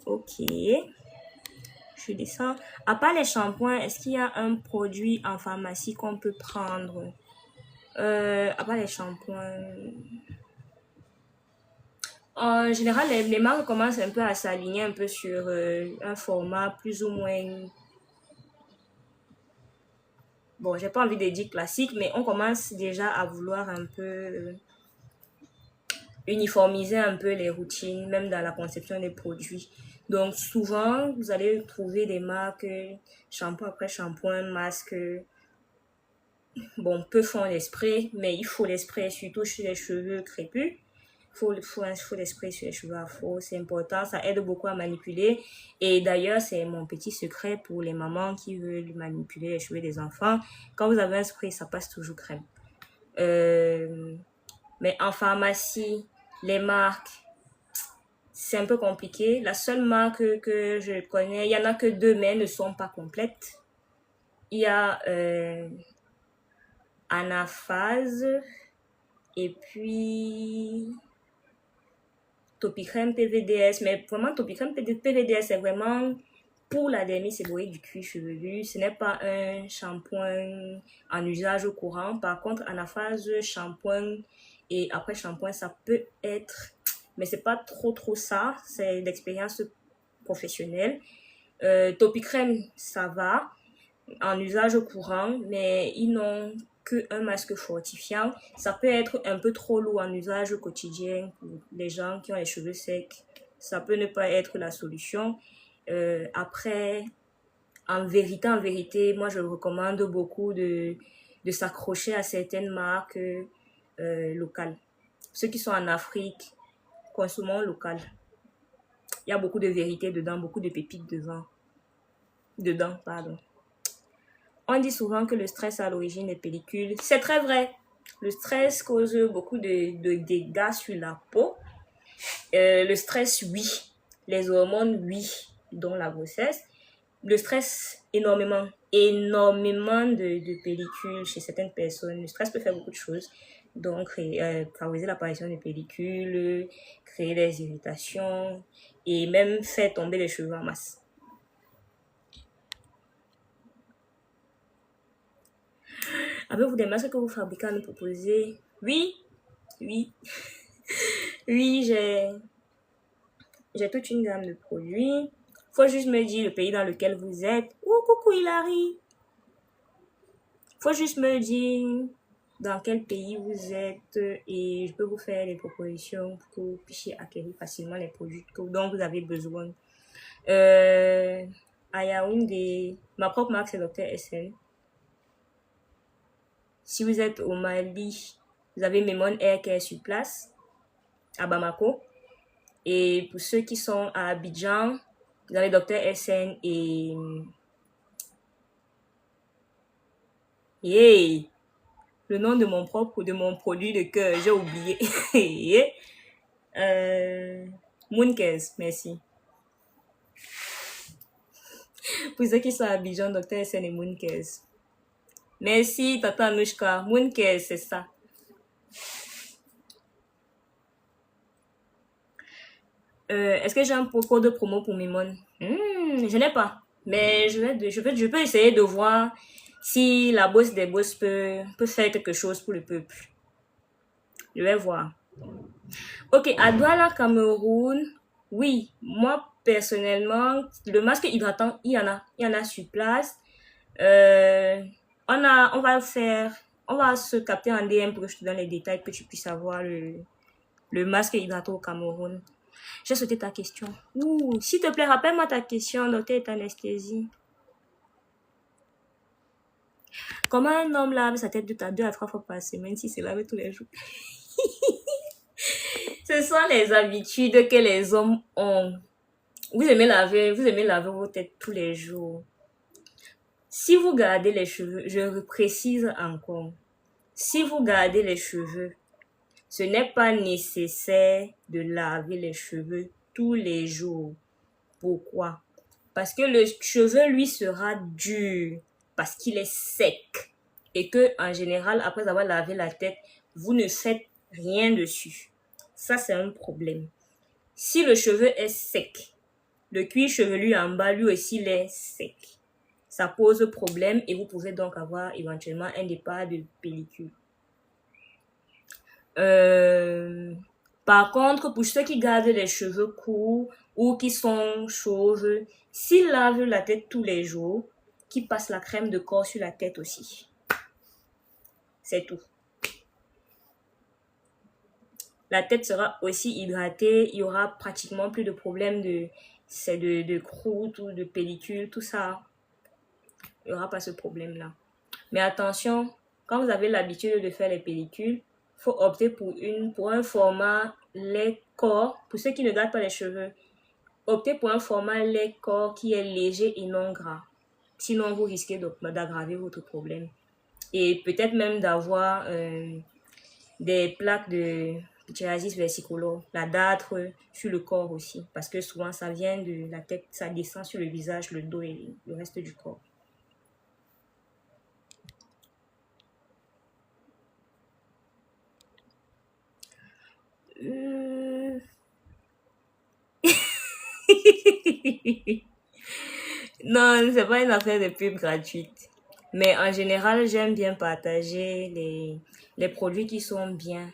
Ok. Je descends. À part les shampoings, est-ce qu'il y a un produit en pharmacie qu'on peut prendre? À part les shampoings. En général, les marques commencent un peu à s'aligner un peu sur un format plus ou moins. Bon, j'ai pas envie de dire classique, mais on commence déjà à vouloir un peu uniformiser un peu les routines, même dans la conception des produits. Donc souvent, vous allez trouver des marques shampoing après shampoing, masque. Bon, peu font les sprays, mais il faut les sprays surtout sur les cheveux crépus. Faut les sprays sur les cheveux afro, c'est important, ça aide beaucoup à manipuler. Et d'ailleurs, c'est mon petit secret pour les mamans qui veulent manipuler les cheveux des enfants. Quand vous avez un spray, ça passe toujours crème. Mais en pharmacie, les marques, c'est un peu compliqué. La seule marque que je connais, il y en a que 2, mais elles ne sont pas complètes. Il y a Anaphase et puis Topicrème PVDS, mais vraiment Topicrème PVDS, c'est vraiment pour la dermite séborrheique du cuir chevelu. Ce n'est pas un shampoing en usage courant. Par contre, anaphase, shampoing et après shampoing, ça peut être, mais c'est pas trop ça. C'est l'expérience professionnelle. Topicrème, ça va en usage courant, mais ils n'ont qu'un masque fortifiant. Ça peut être un peu trop lourd en usage quotidien pour les gens qui ont les cheveux secs. Ça peut ne pas être la solution. Après, en vérité, moi je recommande beaucoup de s'accrocher à certaines marques locales. Ceux qui sont en Afrique, consommons local. Il y a beaucoup de vérité dedans, beaucoup de pépites dedans, pardon. On dit souvent que le stress est à l'origine des pellicules. C'est très vrai. Le stress cause beaucoup de dégâts sur la peau. Le stress, oui. Les hormones, oui, dont la grossesse. Le stress, énormément de pellicules chez certaines personnes. Le stress peut faire beaucoup de choses. Donc, favoriser l'apparition de pellicules, créer des irritations et même faire tomber les cheveux en masse. Avez-vous des masques que vous fabriquez à nous proposer? Oui. Oui, j'ai toute une gamme de produits. Faut juste me dire le pays dans lequel vous êtes. Oh, coucou Hilary. Faut juste me dire dans quel pays vous êtes et je peux vous faire des propositions pour que vous puissiez acquérir facilement les produits dont vous avez besoin. À Yaoundé, ma propre marque c'est Dr. SN. Si vous êtes au Mali, vous avez Memon Air qui est sur place, à Bamako. Et pour ceux qui sont à Abidjan, vous avez Dr. SN et... Hey! Le nom de mon produit de cœur, j'ai oublié. Mooncase, merci. Pour ceux qui sont à Abidjan, Dr. SN et Mooncase. Merci, Tata Anushka. Mooncase, c'est ça. Est-ce que j'ai un code de promo pour Mimon? Je n'ai pas. Mais je peux essayer de voir si la bosse des bosses peut faire quelque chose pour le peuple. Je vais voir. Ok, à Douala, Cameroun, oui, moi personnellement, le masque hydratant, il y en a sur place. On va se capter en DM pour que je te donne les détails, que tu puisses avoir le masque hydratant au Cameroun. J'ai sauté ta question. S'il te plaît, rappelle-moi ta question, docteur est anesthésie. Comment un homme lave sa tête de 2 à 3 fois par semaine si c'est lavé tous les jours? Ce sont les habitudes que les hommes ont. Vous aimez laver vos têtes tous les jours. Si vous gardez les cheveux, je précise encore, si vous gardez les cheveux, ce n'est pas nécessaire de laver les cheveux tous les jours. Pourquoi? Parce que le cheveu, lui, sera dur, parce qu'il est sec. Et que, en général, après avoir lavé la tête, vous ne faites rien dessus. Ça, c'est un problème. Si le cheveu est sec, le cuir chevelu en bas, lui aussi, il est sec. Ça pose problème et vous pouvez donc avoir éventuellement un départ de pellicule. Par contre, pour ceux qui gardent les cheveux courts ou qui sont chauves, s'ils lavent la tête tous les jours, qu'ils passent la crème de corps sur la tête aussi. C'est tout. La tête sera aussi hydratée, il y aura pratiquement plus de problèmes de croûte ou de pellicule, tout ça. Il n'y aura pas ce problème-là. Mais attention, quand vous avez l'habitude de faire les pellicules, il faut opter pour un format lait-corps. Pour ceux qui ne gardent pas les cheveux, optez pour un format lait-corps qui est léger et non gras. Sinon, vous risquez d'aggraver votre problème. Et peut-être même d'avoir des plaques de psoriasis versicolore, la dartre sur le corps aussi. Parce que souvent, ça vient de la tête, ça descend sur le visage, le dos et le reste du corps. Non, c'est pas une affaire de pub gratuite. Mais en général, j'aime bien partager les produits qui sont bien.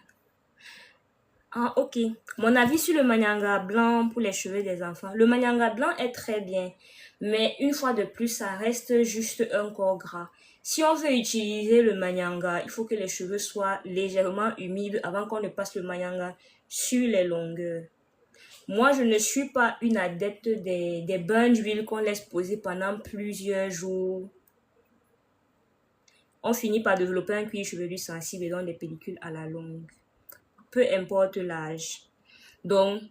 Ah, ok. Mon avis sur le manyanga blanc pour les cheveux des enfants. Le manyanga blanc est très bien. Mais une fois de plus, ça reste juste un corps gras. Si on veut utiliser le manyanga, il faut que les cheveux soient légèrement humides avant qu'on ne passe le manyanga sur les longueurs. Moi, je ne suis pas une adepte des bains d'huile qu'on laisse poser pendant plusieurs jours. On finit par développer un cuir chevelu sensible et donc des pellicules à la longue. Peu importe l'âge. Donc,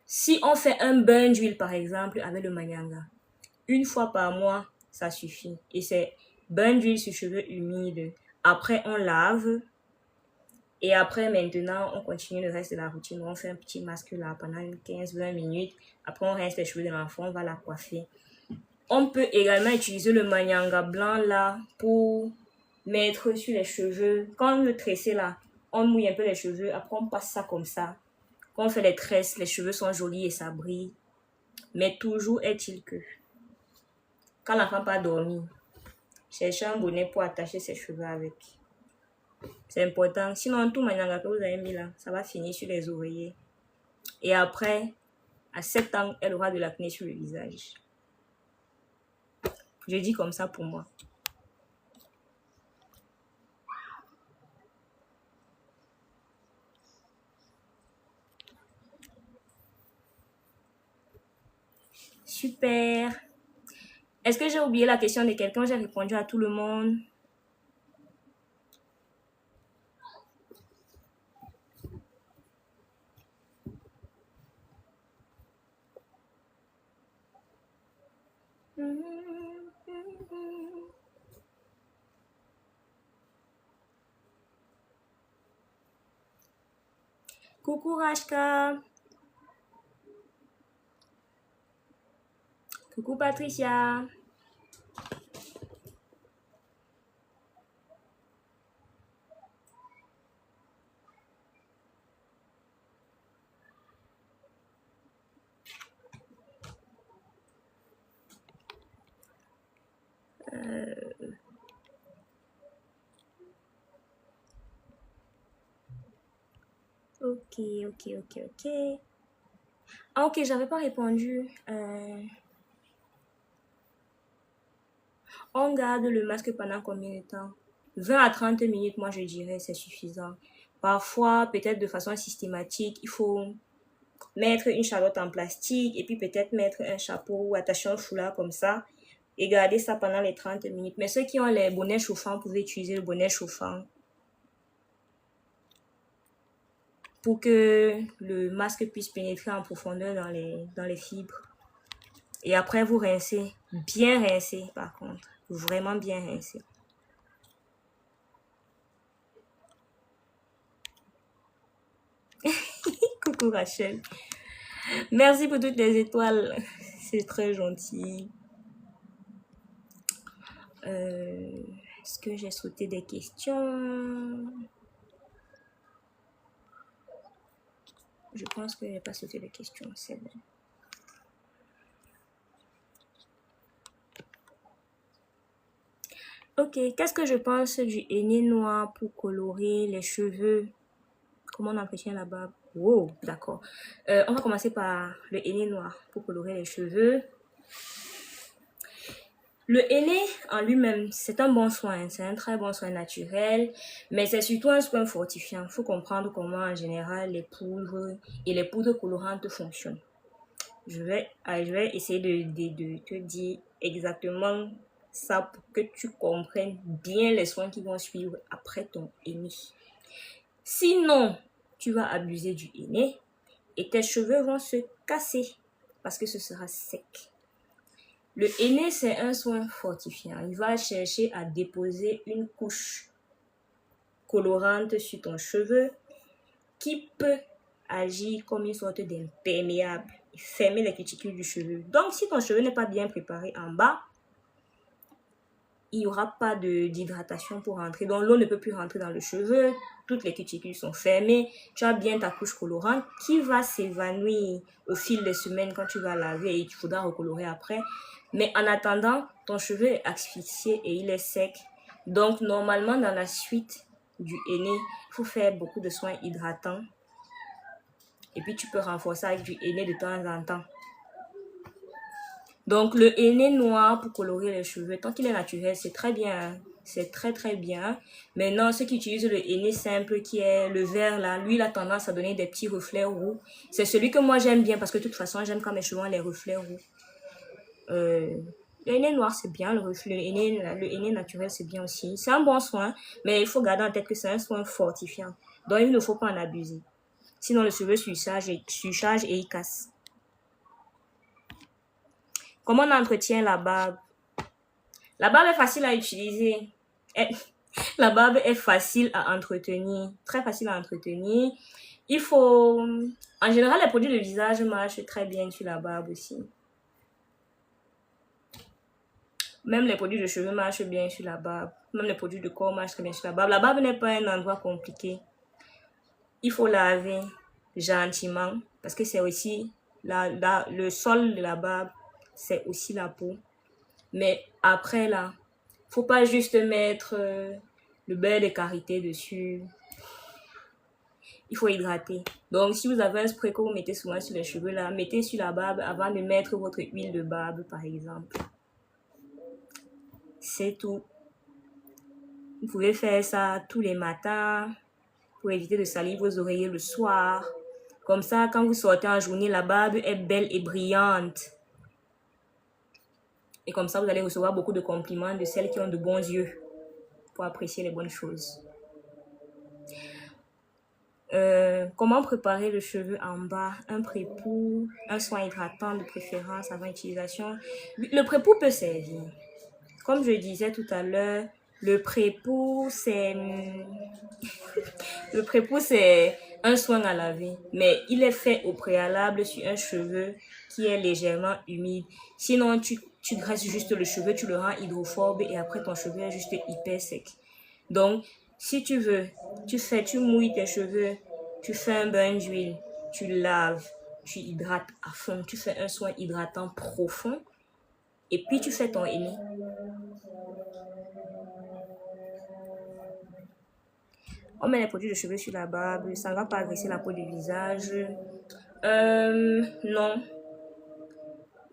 si on fait un bain d'huile, par exemple, avec le manyanga, une fois par mois, ça suffit. Et c'est bain d'huile sur cheveux humides. Après, on lave. Et après, maintenant, on continue le reste de la routine. On fait un petit masque là pendant 15-20 minutes. Après, on rince les cheveux de l'enfant, on va la coiffer. On peut également utiliser le manyanga blanc là pour mettre sur les cheveux. Quand on veut tresser là, on mouille un peu les cheveux. Après, on passe ça comme ça. Quand on fait les tresses, les cheveux sont jolis et ça brille. Mais toujours est-il que, quand l'enfant n'a pas dormi, cherchez un bonnet pour attacher ses cheveux avec. C'est important. Sinon, tout manyanga que vous avez mis là, ça va finir sur les oreillers. Et après, à 7 ans, elle aura de l'acné sur le visage. Je dis comme ça pour moi. Super. Est-ce que j'ai oublié la question de quelqu'un? J'ai répondu à tout le monde. Coucou Rashka. Coucou Patricia. Ok. Ah, ok, j'avais pas répondu. On garde le masque pendant combien de temps? 20 à 30 minutes, moi je dirais, c'est suffisant. Parfois, peut-être de façon systématique, il faut mettre une charlotte en plastique et puis peut-être mettre un chapeau ou attacher un foulard comme ça et garder ça pendant les 30 minutes. Mais ceux qui ont les bonnets chauffants, pouvaient utiliser le bonnet chauffant pour que le masque puisse pénétrer en profondeur dans les fibres. Et après, vous rincez. Bien rincé, par contre. Vraiment bien rincé. Coucou Rachel. Merci pour toutes les étoiles. C'est très gentil. Est-ce que j'ai sauté des questions? Je pense que je n'ai pas sauté de questions. C'est bon. Ok, qu'est-ce que je pense du henné noir pour colorer les cheveux? Comment on entretient la barbe? Wow, d'accord. On va commencer par le henné noir pour colorer les cheveux. Le henné en lui-même, c'est un bon soin, c'est un très bon soin naturel, mais c'est surtout un soin fortifiant. Il faut comprendre comment en général les poudres et les poudres colorantes fonctionnent. Je vais essayer de te dire exactement ça pour que tu comprennes bien les soins qui vont suivre après ton henné. Sinon, tu vas abuser du henné et tes cheveux vont se casser parce que ce sera sec. Le henné, c'est un soin fortifiant. Il va chercher à déposer une couche colorante sur ton cheveu qui peut agir comme une sorte d'imperméable et fermer les cuticules du cheveu. Donc, si ton cheveu n'est pas bien préparé en bas, il n'y aura pas d'hydratation pour rentrer. Donc, l'eau ne peut plus rentrer dans le cheveu. Toutes les cuticules sont fermées. Tu as bien ta couche colorante qui va s'évanouir au fil des semaines quand tu vas laver et il faudra recolorer après. Mais en attendant, ton cheveu est asphyxié et il est sec. Donc, normalement, dans la suite du henné, il faut faire beaucoup de soins hydratants. Et puis, tu peux renforcer avec du henné de temps en temps. Donc, le henné noir pour colorer les cheveux, tant qu'il est naturel, c'est très bien. C'est très, très bien. Maintenant, ceux qui utilisent le henné simple, qui est le vert, là, lui, il a tendance à donner des petits reflets roux. C'est celui que moi, j'aime bien parce que de toute façon, j'aime quand mes cheveux ont les reflets roux. Le henné noir, c'est bien. Le henné naturel, c'est bien aussi. C'est un bon soin, mais il faut garder en tête que c'est un soin fortifiant. Donc, il ne faut pas en abuser. Sinon, le cheveu surcharge et il casse. Comment on entretient la barbe? La barbe est facile à utiliser. La barbe est facile à entretenir. Très facile à entretenir. Il faut... En général, les produits de visage marchent très bien sur la barbe aussi. Même les produits de cheveux marchent bien sur la barbe. Même les produits de corps marchent très bien sur la barbe. La barbe n'est pas un endroit compliqué. Il faut laver gentiment parce que c'est aussi le sol de la barbe, c'est aussi la peau. Mais après là, faut pas juste mettre le beurre de karité dessus. Il faut hydrater. Donc si vous avez un spray que vous mettez souvent sur les cheveux là, mettez sur la barbe avant de mettre votre huile de barbe par exemple. C'est tout. Vous pouvez faire ça tous les matins pour éviter de salir vos oreillers le soir. Comme ça, quand vous sortez en journée, la barbe est belle et brillante. Et comme ça, vous allez recevoir beaucoup de compliments de celles qui ont de bons yeux pour apprécier les bonnes choses. Comment préparer le cheveu en bas? Un pré-pou, un soin hydratant de préférence avant utilisation. Le pré-pou peut servir. Comme je disais tout à l'heure, le pré-pou, c'est un soin à laver, mais il est fait au préalable sur un cheveu qui est légèrement humide. Sinon, tu graisses juste le cheveu, tu le rends hydrophobe et après ton cheveu est juste hyper sec. Donc, si tu veux, tu mouilles tes cheveux, tu fais un bain d'huile, tu laves, tu hydrates à fond, tu fais un soin hydratant profond et puis tu fais ton henné. On met les produits de cheveux sur la barbe, ça ne va pas agresser la peau du visage. Non.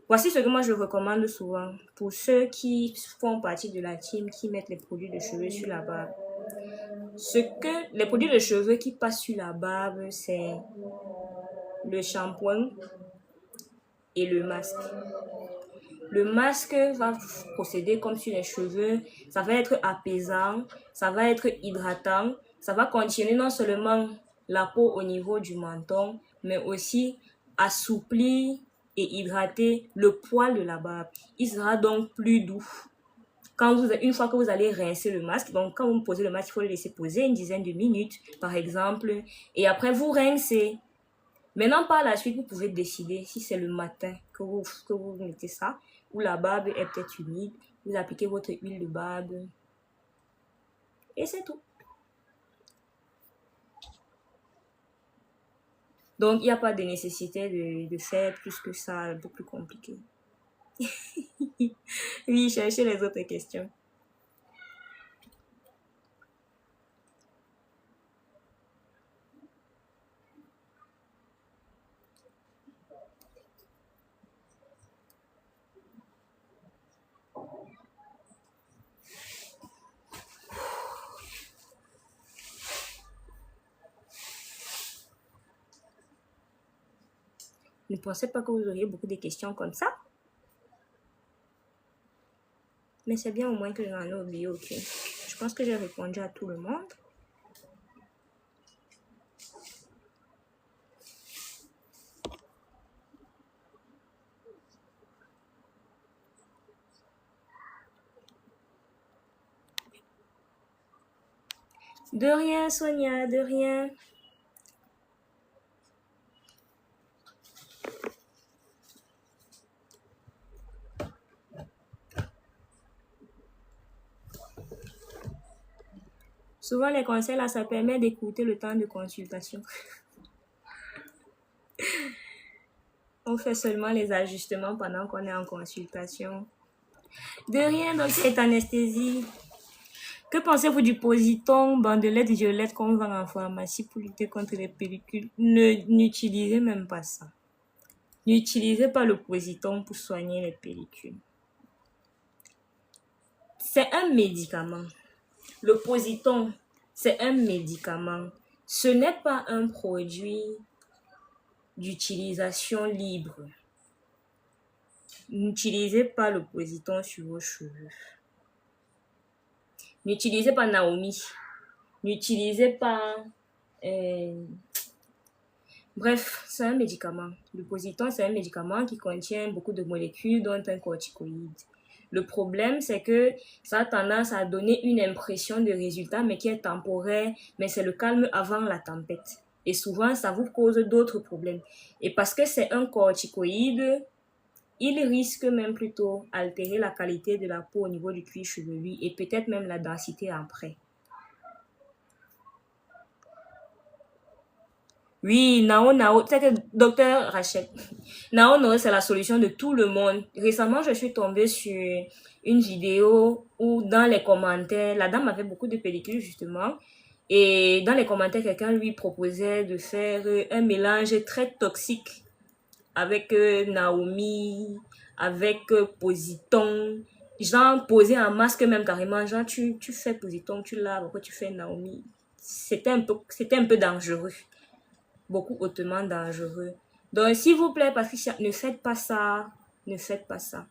Voici ce que moi je recommande souvent pour ceux qui font partie de la team qui mettent les produits de cheveux sur la barbe. Les produits de cheveux qui passent sur la barbe, c'est le shampoing et le masque. Le masque va procéder comme sur les cheveux, ça va être apaisant, ça va être hydratant, ça va contenir non seulement la peau au niveau du menton, mais aussi assouplir et hydrater le poil de la barbe. Il sera donc plus doux. Une fois que vous allez rincer le masque, donc quand vous posez le masque, il faut le laisser poser une dizaine de minutes, par exemple, et après vous rincez. Maintenant, par la suite, vous pouvez décider si c'est le matin que vous mettez ça, ou la barbe est peut-être humide, vous appliquez votre huile de barbe, et c'est tout. Donc, il n'y a pas de nécessité de faire plus que ça, beaucoup plus compliqué. Oui, cherchez les autres questions. Ne pensez pas que vous auriez beaucoup de questions comme ça. Mais c'est bien au moins que j'en ai oublié aucune. Je pense que j'ai répondu à tout le monde. De rien, Sonia, de rien. Souvent, les conseils, là, ça permet d'écouter le temps de consultation. On fait seulement les ajustements pendant qu'on est en consultation. De rien, donc cette anesthésie. Que pensez-vous du Positon, bandelette violette qu'on vend en pharmacie pour lutter contre les pellicules? N'utilisez même pas ça. N'utilisez pas le Positon pour soigner les pellicules. C'est un médicament. Le Positon, c'est un médicament. Ce n'est pas un produit d'utilisation libre. N'utilisez pas le Positon sur vos cheveux. N'utilisez pas Naomi. N'utilisez pas... Bref, c'est un médicament. Le Positon, c'est un médicament qui contient beaucoup de molécules, dont un corticoïde. Le problème, c'est que ça a tendance à donner une impression de résultat, mais qui est temporaire, mais c'est le calme avant la tempête. Et souvent, ça vous cause d'autres problèmes. Et parce que c'est un corticoïde, il risque même plutôt altérer la qualité de la peau au niveau du cuir chevelu et peut-être même la densité après. Oui, Nao, c'est que docteur Rachel, Nao, c'est la solution de tout le monde. Récemment, je suis tombée sur une vidéo où dans les commentaires, la dame avait beaucoup de pellicules justement, et dans les commentaires, quelqu'un lui proposait de faire un mélange très toxique avec Naomi, avec Positon, genre poser un masque même carrément, genre tu fais Positon, tu laves, après tu fais Naomi. C'était un peu dangereux. Beaucoup hautement dangereux. Donc, s'il vous plaît, Patricia, ne faites pas ça. Ne faites pas ça.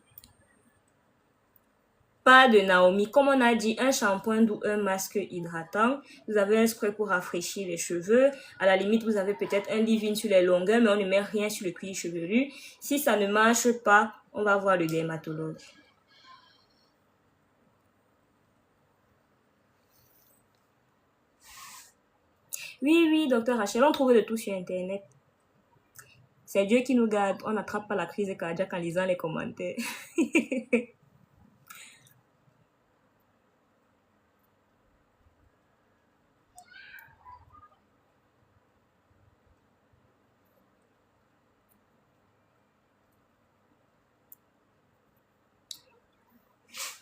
Pas de Naomi. Comme on a dit, un shampoing ou un masque hydratant. Vous avez un spray pour rafraîchir les cheveux. À la limite, vous avez peut-être un leave-in sur les longueurs, mais on ne met rien sur le cuir chevelu. Si ça ne marche pas, on va voir le dermatologue. Oui, docteur Rachel, on trouve de tout sur Internet. C'est Dieu qui nous garde. On n'attrape pas la crise cardiaque en lisant les commentaires.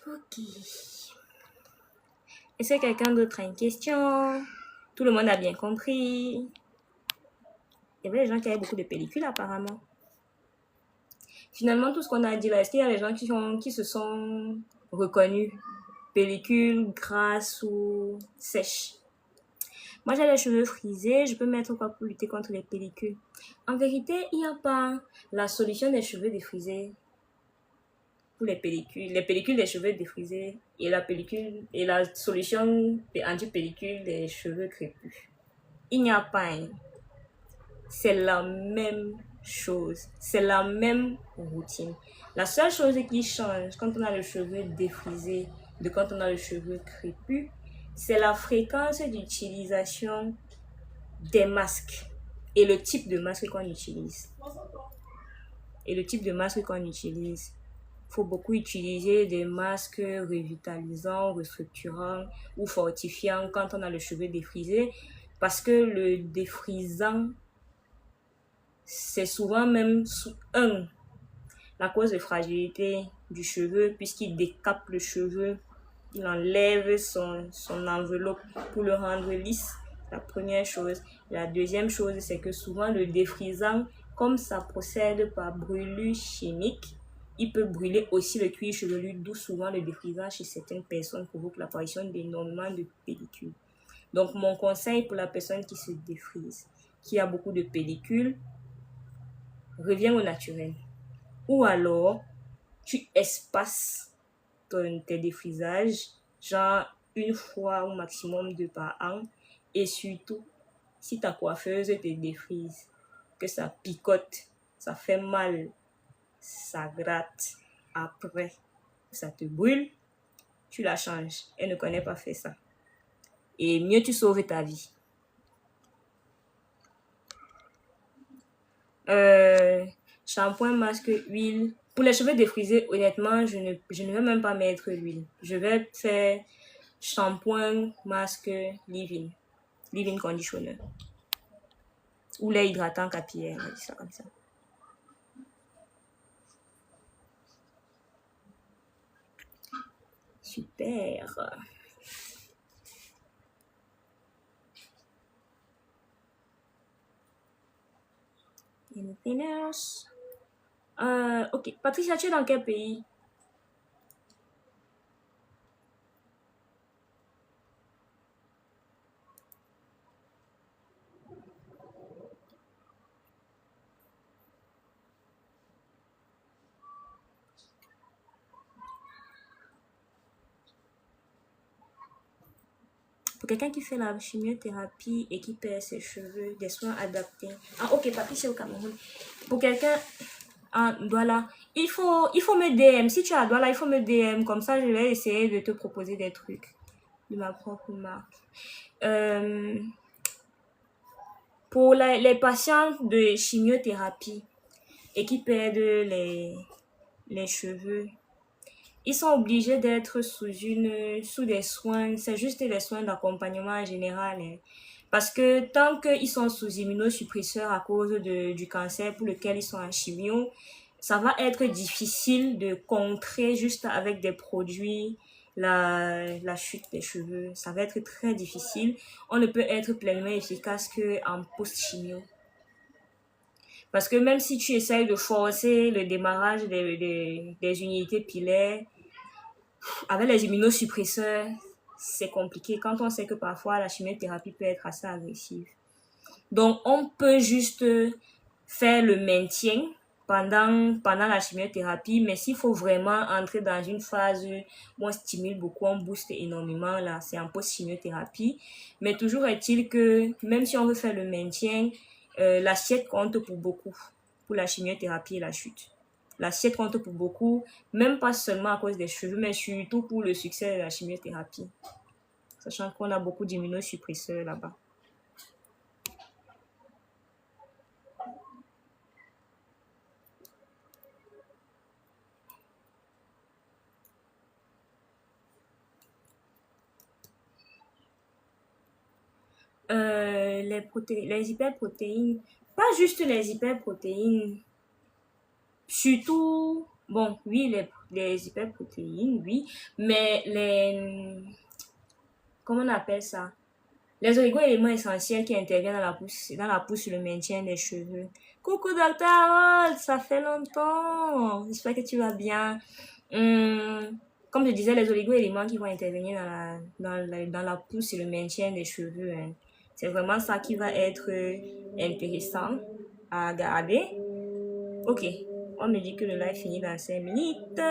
Ok. Est-ce que quelqu'un d'autre a une question? Tout le monde a bien compris. Il y avait des gens qui avaient beaucoup de pellicules apparemment. Finalement, tout ce qu'on a dit là, est-ce qu'il y a des gens qui se sont reconnus? Pellicule, grasse ou sèche? Moi, j'ai les cheveux frisés. Je peux mettre quoi pour lutter contre les pellicules? En vérité, il n'y a pas la solution des cheveux défrisés pour les pellicules. Les pellicules des cheveux défrisés et la solution anti-pellicule des cheveux crépus. Il n'y a pas un. C'est la même chose. C'est la même routine. La seule chose qui change quand on a le cheveu défrisé de quand on a le cheveu crépus, c'est la fréquence d'utilisation des masques et le type de masque qu'on utilise. Il faut beaucoup utiliser des masques revitalisants, restructurants ou fortifiants quand on a le cheveu défrisé, parce que le défrisant, c'est souvent même la cause de fragilité du cheveu, puisqu'il décape le cheveu, il enlève son enveloppe pour le rendre lisse. La première chose. La deuxième chose, c'est que souvent le défrisant, comme ça procède par brûlure chimique, il peut brûler aussi le cuir chevelu, d'où souvent le défrisant chez certaines personnes provoque l'apparition d'énormément de pellicules. Donc mon conseil pour la personne qui se défrise, qui a beaucoup de pellicules, reviens au naturel. Ou alors, tu espaces tes défrisages, genre une fois au maximum 2 par an. Et surtout, si ta coiffeuse te défrise, que ça picote, ça fait mal, ça gratte, après, ça te brûle, tu la changes. Elle ne connaît pas faire ça. Et mieux tu sauves ta vie. Shampoing, masque, huile. Pour les cheveux défrisés, honnêtement, je ne vais même pas mettre l'huile. Je vais faire shampoing, masque, leave-in conditioner. Ou les hydratants capillaires, on va dire ça comme ça. Super. Anything else? Ok. Patricia, tu es dans quel pays? Pour quelqu'un qui fait la chimiothérapie et qui perd ses cheveux, des soins adaptés. Ah, ok, Patricia au Cameroun. Pour quelqu'un à Douala, il faut me DM. Si tu es à Douala, il faut me DM. Comme ça, je vais essayer de te proposer des trucs de ma propre marque. Pour les patients de chimiothérapie et qui perdent les cheveux, ils sont obligés d'être sous des soins, c'est juste des soins d'accompagnement en général. Hein. Parce que tant qu'ils sont sous immunosuppresseurs à cause du cancer pour lequel ils sont en chimio, ça va être difficile de contrer juste avec des produits la chute des cheveux. Ça va être très difficile. On ne peut être pleinement efficace qu'en post-chimio. Parce que même si tu essayes de forcer le démarrage des unités pilaires, avec les immunosuppresseurs, c'est compliqué quand on sait que parfois la chimiothérapie peut être assez agressive. Donc, on peut juste faire le maintien pendant la chimiothérapie, mais s'il faut vraiment entrer dans une phase où on stimule beaucoup, on booste énormément, là, c'est en post-chimiothérapie. Mais toujours est-il que même si on veut faire le maintien, l'assiette compte pour beaucoup, pour la chimiothérapie et la chute. L'assiette compte pour beaucoup, même pas seulement à cause des cheveux, mais surtout pour le succès de la chimiothérapie. Sachant qu'on a beaucoup d'immunosuppresseurs là-bas. Les hyperprotéines, pas juste les hyperprotéines, surtout, bon, oui, les hyperprotéines, oui, mais comment on appelle ça? Les oligo-éléments essentiels qui interviennent dans la pousse sur le maintien des cheveux. Coucou docteur Harold, ça fait longtemps. J'espère que tu vas bien. Comme je disais, les oligo-éléments qui vont intervenir dans la pousse et le maintien des cheveux. Hein. C'est vraiment ça qui va être intéressant à garder. Ok, on me dit que le live finit dans 5 minutes.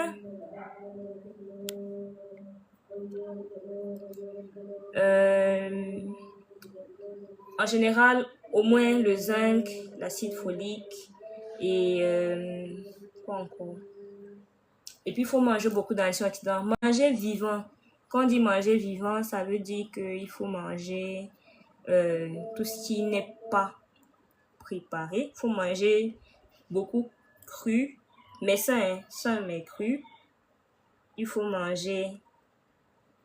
En général, au moins le zinc, l'acide folique et quoi encore. Et puis, il faut manger beaucoup d'antioxydants. Manger vivant. Quand on dit manger vivant, ça veut dire qu'il faut manger tout ce qui n'est pas préparé. Il faut manger beaucoup cru, mais sain mais cru. Il faut manger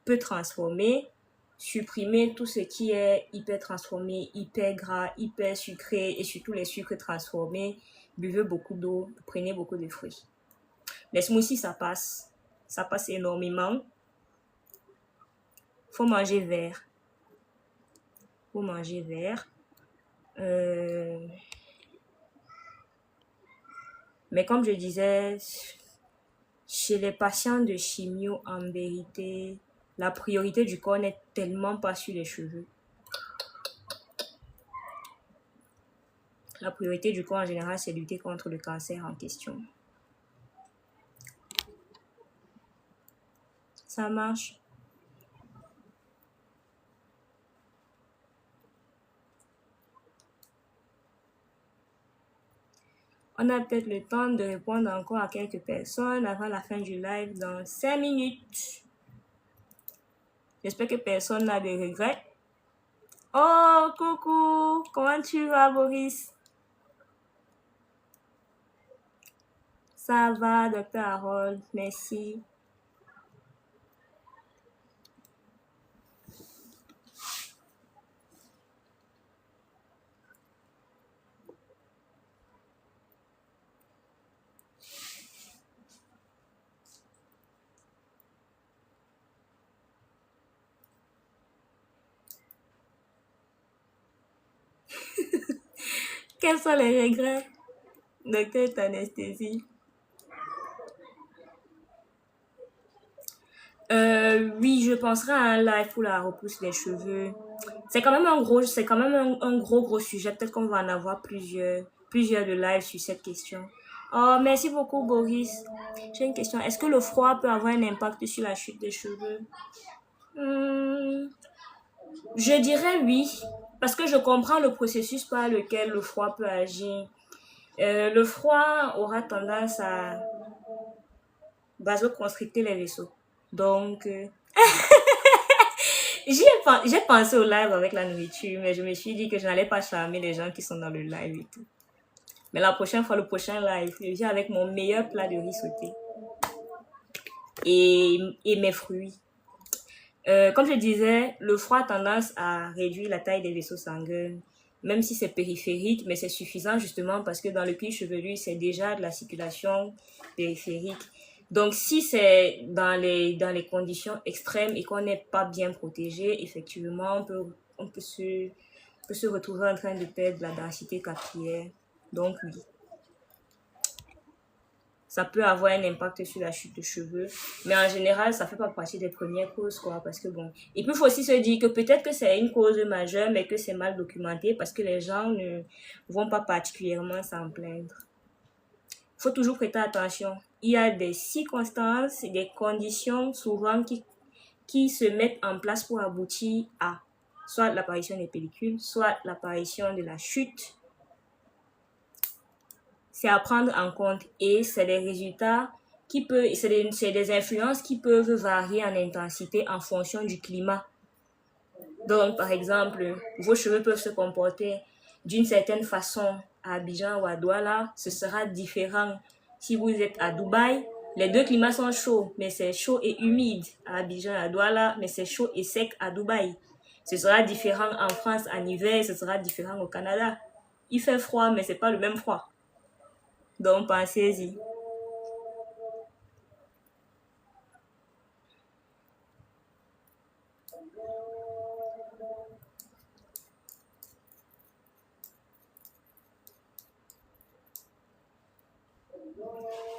peu transformé, supprimer tout ce qui est hyper transformé, hyper gras, hyper sucré et surtout les sucres transformés. Buvez beaucoup d'eau, prenez beaucoup de fruits. Les smoothies, ça passe énormément. Faut manger vert. Mais comme je disais, chez les patients de chimio, en vérité, la priorité du corps n'est tellement pas sur les cheveux. La priorité du corps en général, c'est lutter contre le cancer en question. Ça marche. On a peut-être le temps de répondre encore à quelques personnes avant la fin du live dans 5 minutes. J'espère que personne n'a de regrets. Oh, coucou! Comment tu vas, Boris? Ça va, docteur Harold, merci. Quels sont les regrets? Docteur d'anesthésie. Oui, je penserais à un live pour la repousse des cheveux. C'est quand même un gros sujet. Peut-être qu'on va en avoir plusieurs de live sur cette question. Oh, merci beaucoup, Boris. J'ai une question. Est-ce que le froid peut avoir un impact sur la chute des cheveux? Hmm, je dirais oui, parce que je comprends le processus par lequel le froid peut agir. Le froid aura tendance à vasoconstricter les vaisseaux. Donc, j'ai pensé au live avec la nourriture, mais je me suis dit que je n'allais pas charmer les gens qui sont dans le live et tout. Mais la prochaine fois, le prochain live, je viens avec mon meilleur plat de riz sauté et mes fruits. Comme je disais, le froid a tendance à réduire la taille des vaisseaux sanguins, même si c'est périphérique, mais c'est suffisant justement parce que dans le cuir chevelu, c'est déjà de la circulation périphérique. Donc, si c'est dans les conditions extrêmes et qu'on n'est pas bien protégé, effectivement, on peut se retrouver en train de perdre la densité capillaire. Donc, oui, ça peut avoir un impact sur la chute de cheveux. Mais en général, ça fait pas partie des premières causes, quoi. Parce que bon. Et puis, il faut aussi se dire que peut-être que c'est une cause majeure, mais que c'est mal documenté parce que les gens ne vont pas particulièrement s'en plaindre. Faut toujours prêter attention. Il y a des circonstances et des conditions souvent qui se mettent en place pour aboutir à soit l'apparition des pellicules, soit l'apparition de la chute. C'est à prendre en compte et c'est des résultats c'est des influences qui peuvent varier en intensité en fonction du climat. Donc, par exemple, vos cheveux peuvent se comporter d'une certaine façon à Abidjan ou à Douala, ce sera différent. Si vous êtes à Dubaï, les deux climats sont chauds, mais c'est chaud et humide à Abidjan, à Douala, mais c'est chaud et sec à Dubaï. Ce sera différent en France en hiver, ce sera différent au Canada. Il fait froid, mais c'est pas le même froid. Donc, pensez-y.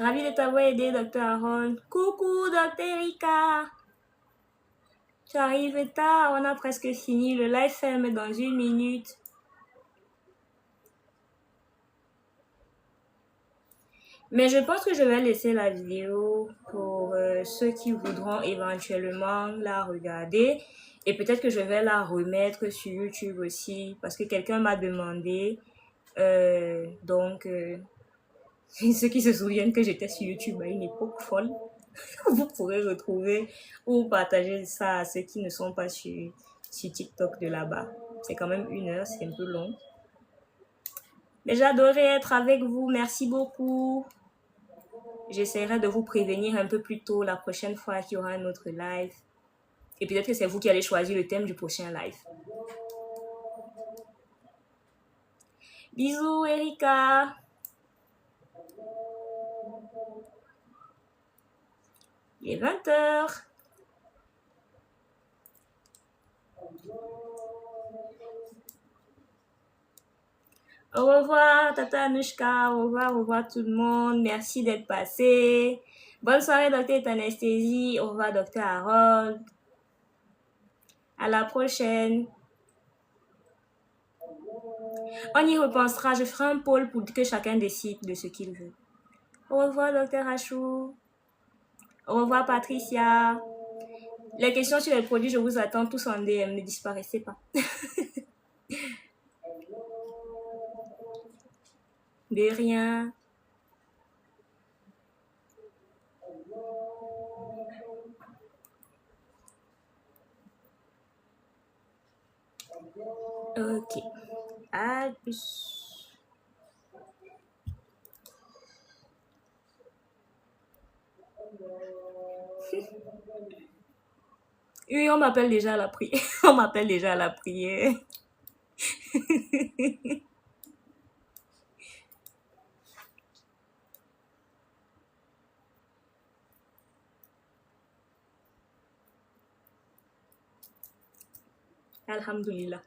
Ravi de t'avoir aidé, Dr. Aaron. Coucou, Dr. Erika. Tu arrives tard, on a presque fini. Le live ferme dans 1 minute. Mais je pense que je vais laisser la vidéo pour ceux qui voudront éventuellement la regarder. Et peut-être que je vais la remettre sur YouTube aussi parce que quelqu'un m'a demandé. Donc, ceux qui se souviennent que j'étais sur YouTube à une époque folle, vous pourrez retrouver ou partager ça à ceux qui ne sont pas sur TikTok de là-bas. C'est quand même 1 heure, c'est un peu long. Mais j'adorais être avec vous. Merci beaucoup. J'essaierai de vous prévenir un peu plus tôt la prochaine fois qu'il y aura un autre live. Et peut-être que c'est vous qui allez choisir le thème du prochain live. Bisous, Erika. Il est 20 h. Au revoir, Tata Anushka. Au revoir tout le monde. Merci d'être passé. Bonne soirée, Docteur Anesthésie. Au revoir, Docteur Harold. À la prochaine. On y repensera. Je ferai un poll pour que chacun décide de ce qu'il veut. Au revoir, Docteur Achou. Au revoir, Patricia. Les questions sur les produits, je vous attends tous en DM. Ne disparaissez pas. De rien. Ok. À plus. Oui, on m'appelle déjà à la prière. On m'appelle déjà à la prière. Alhamdulillah.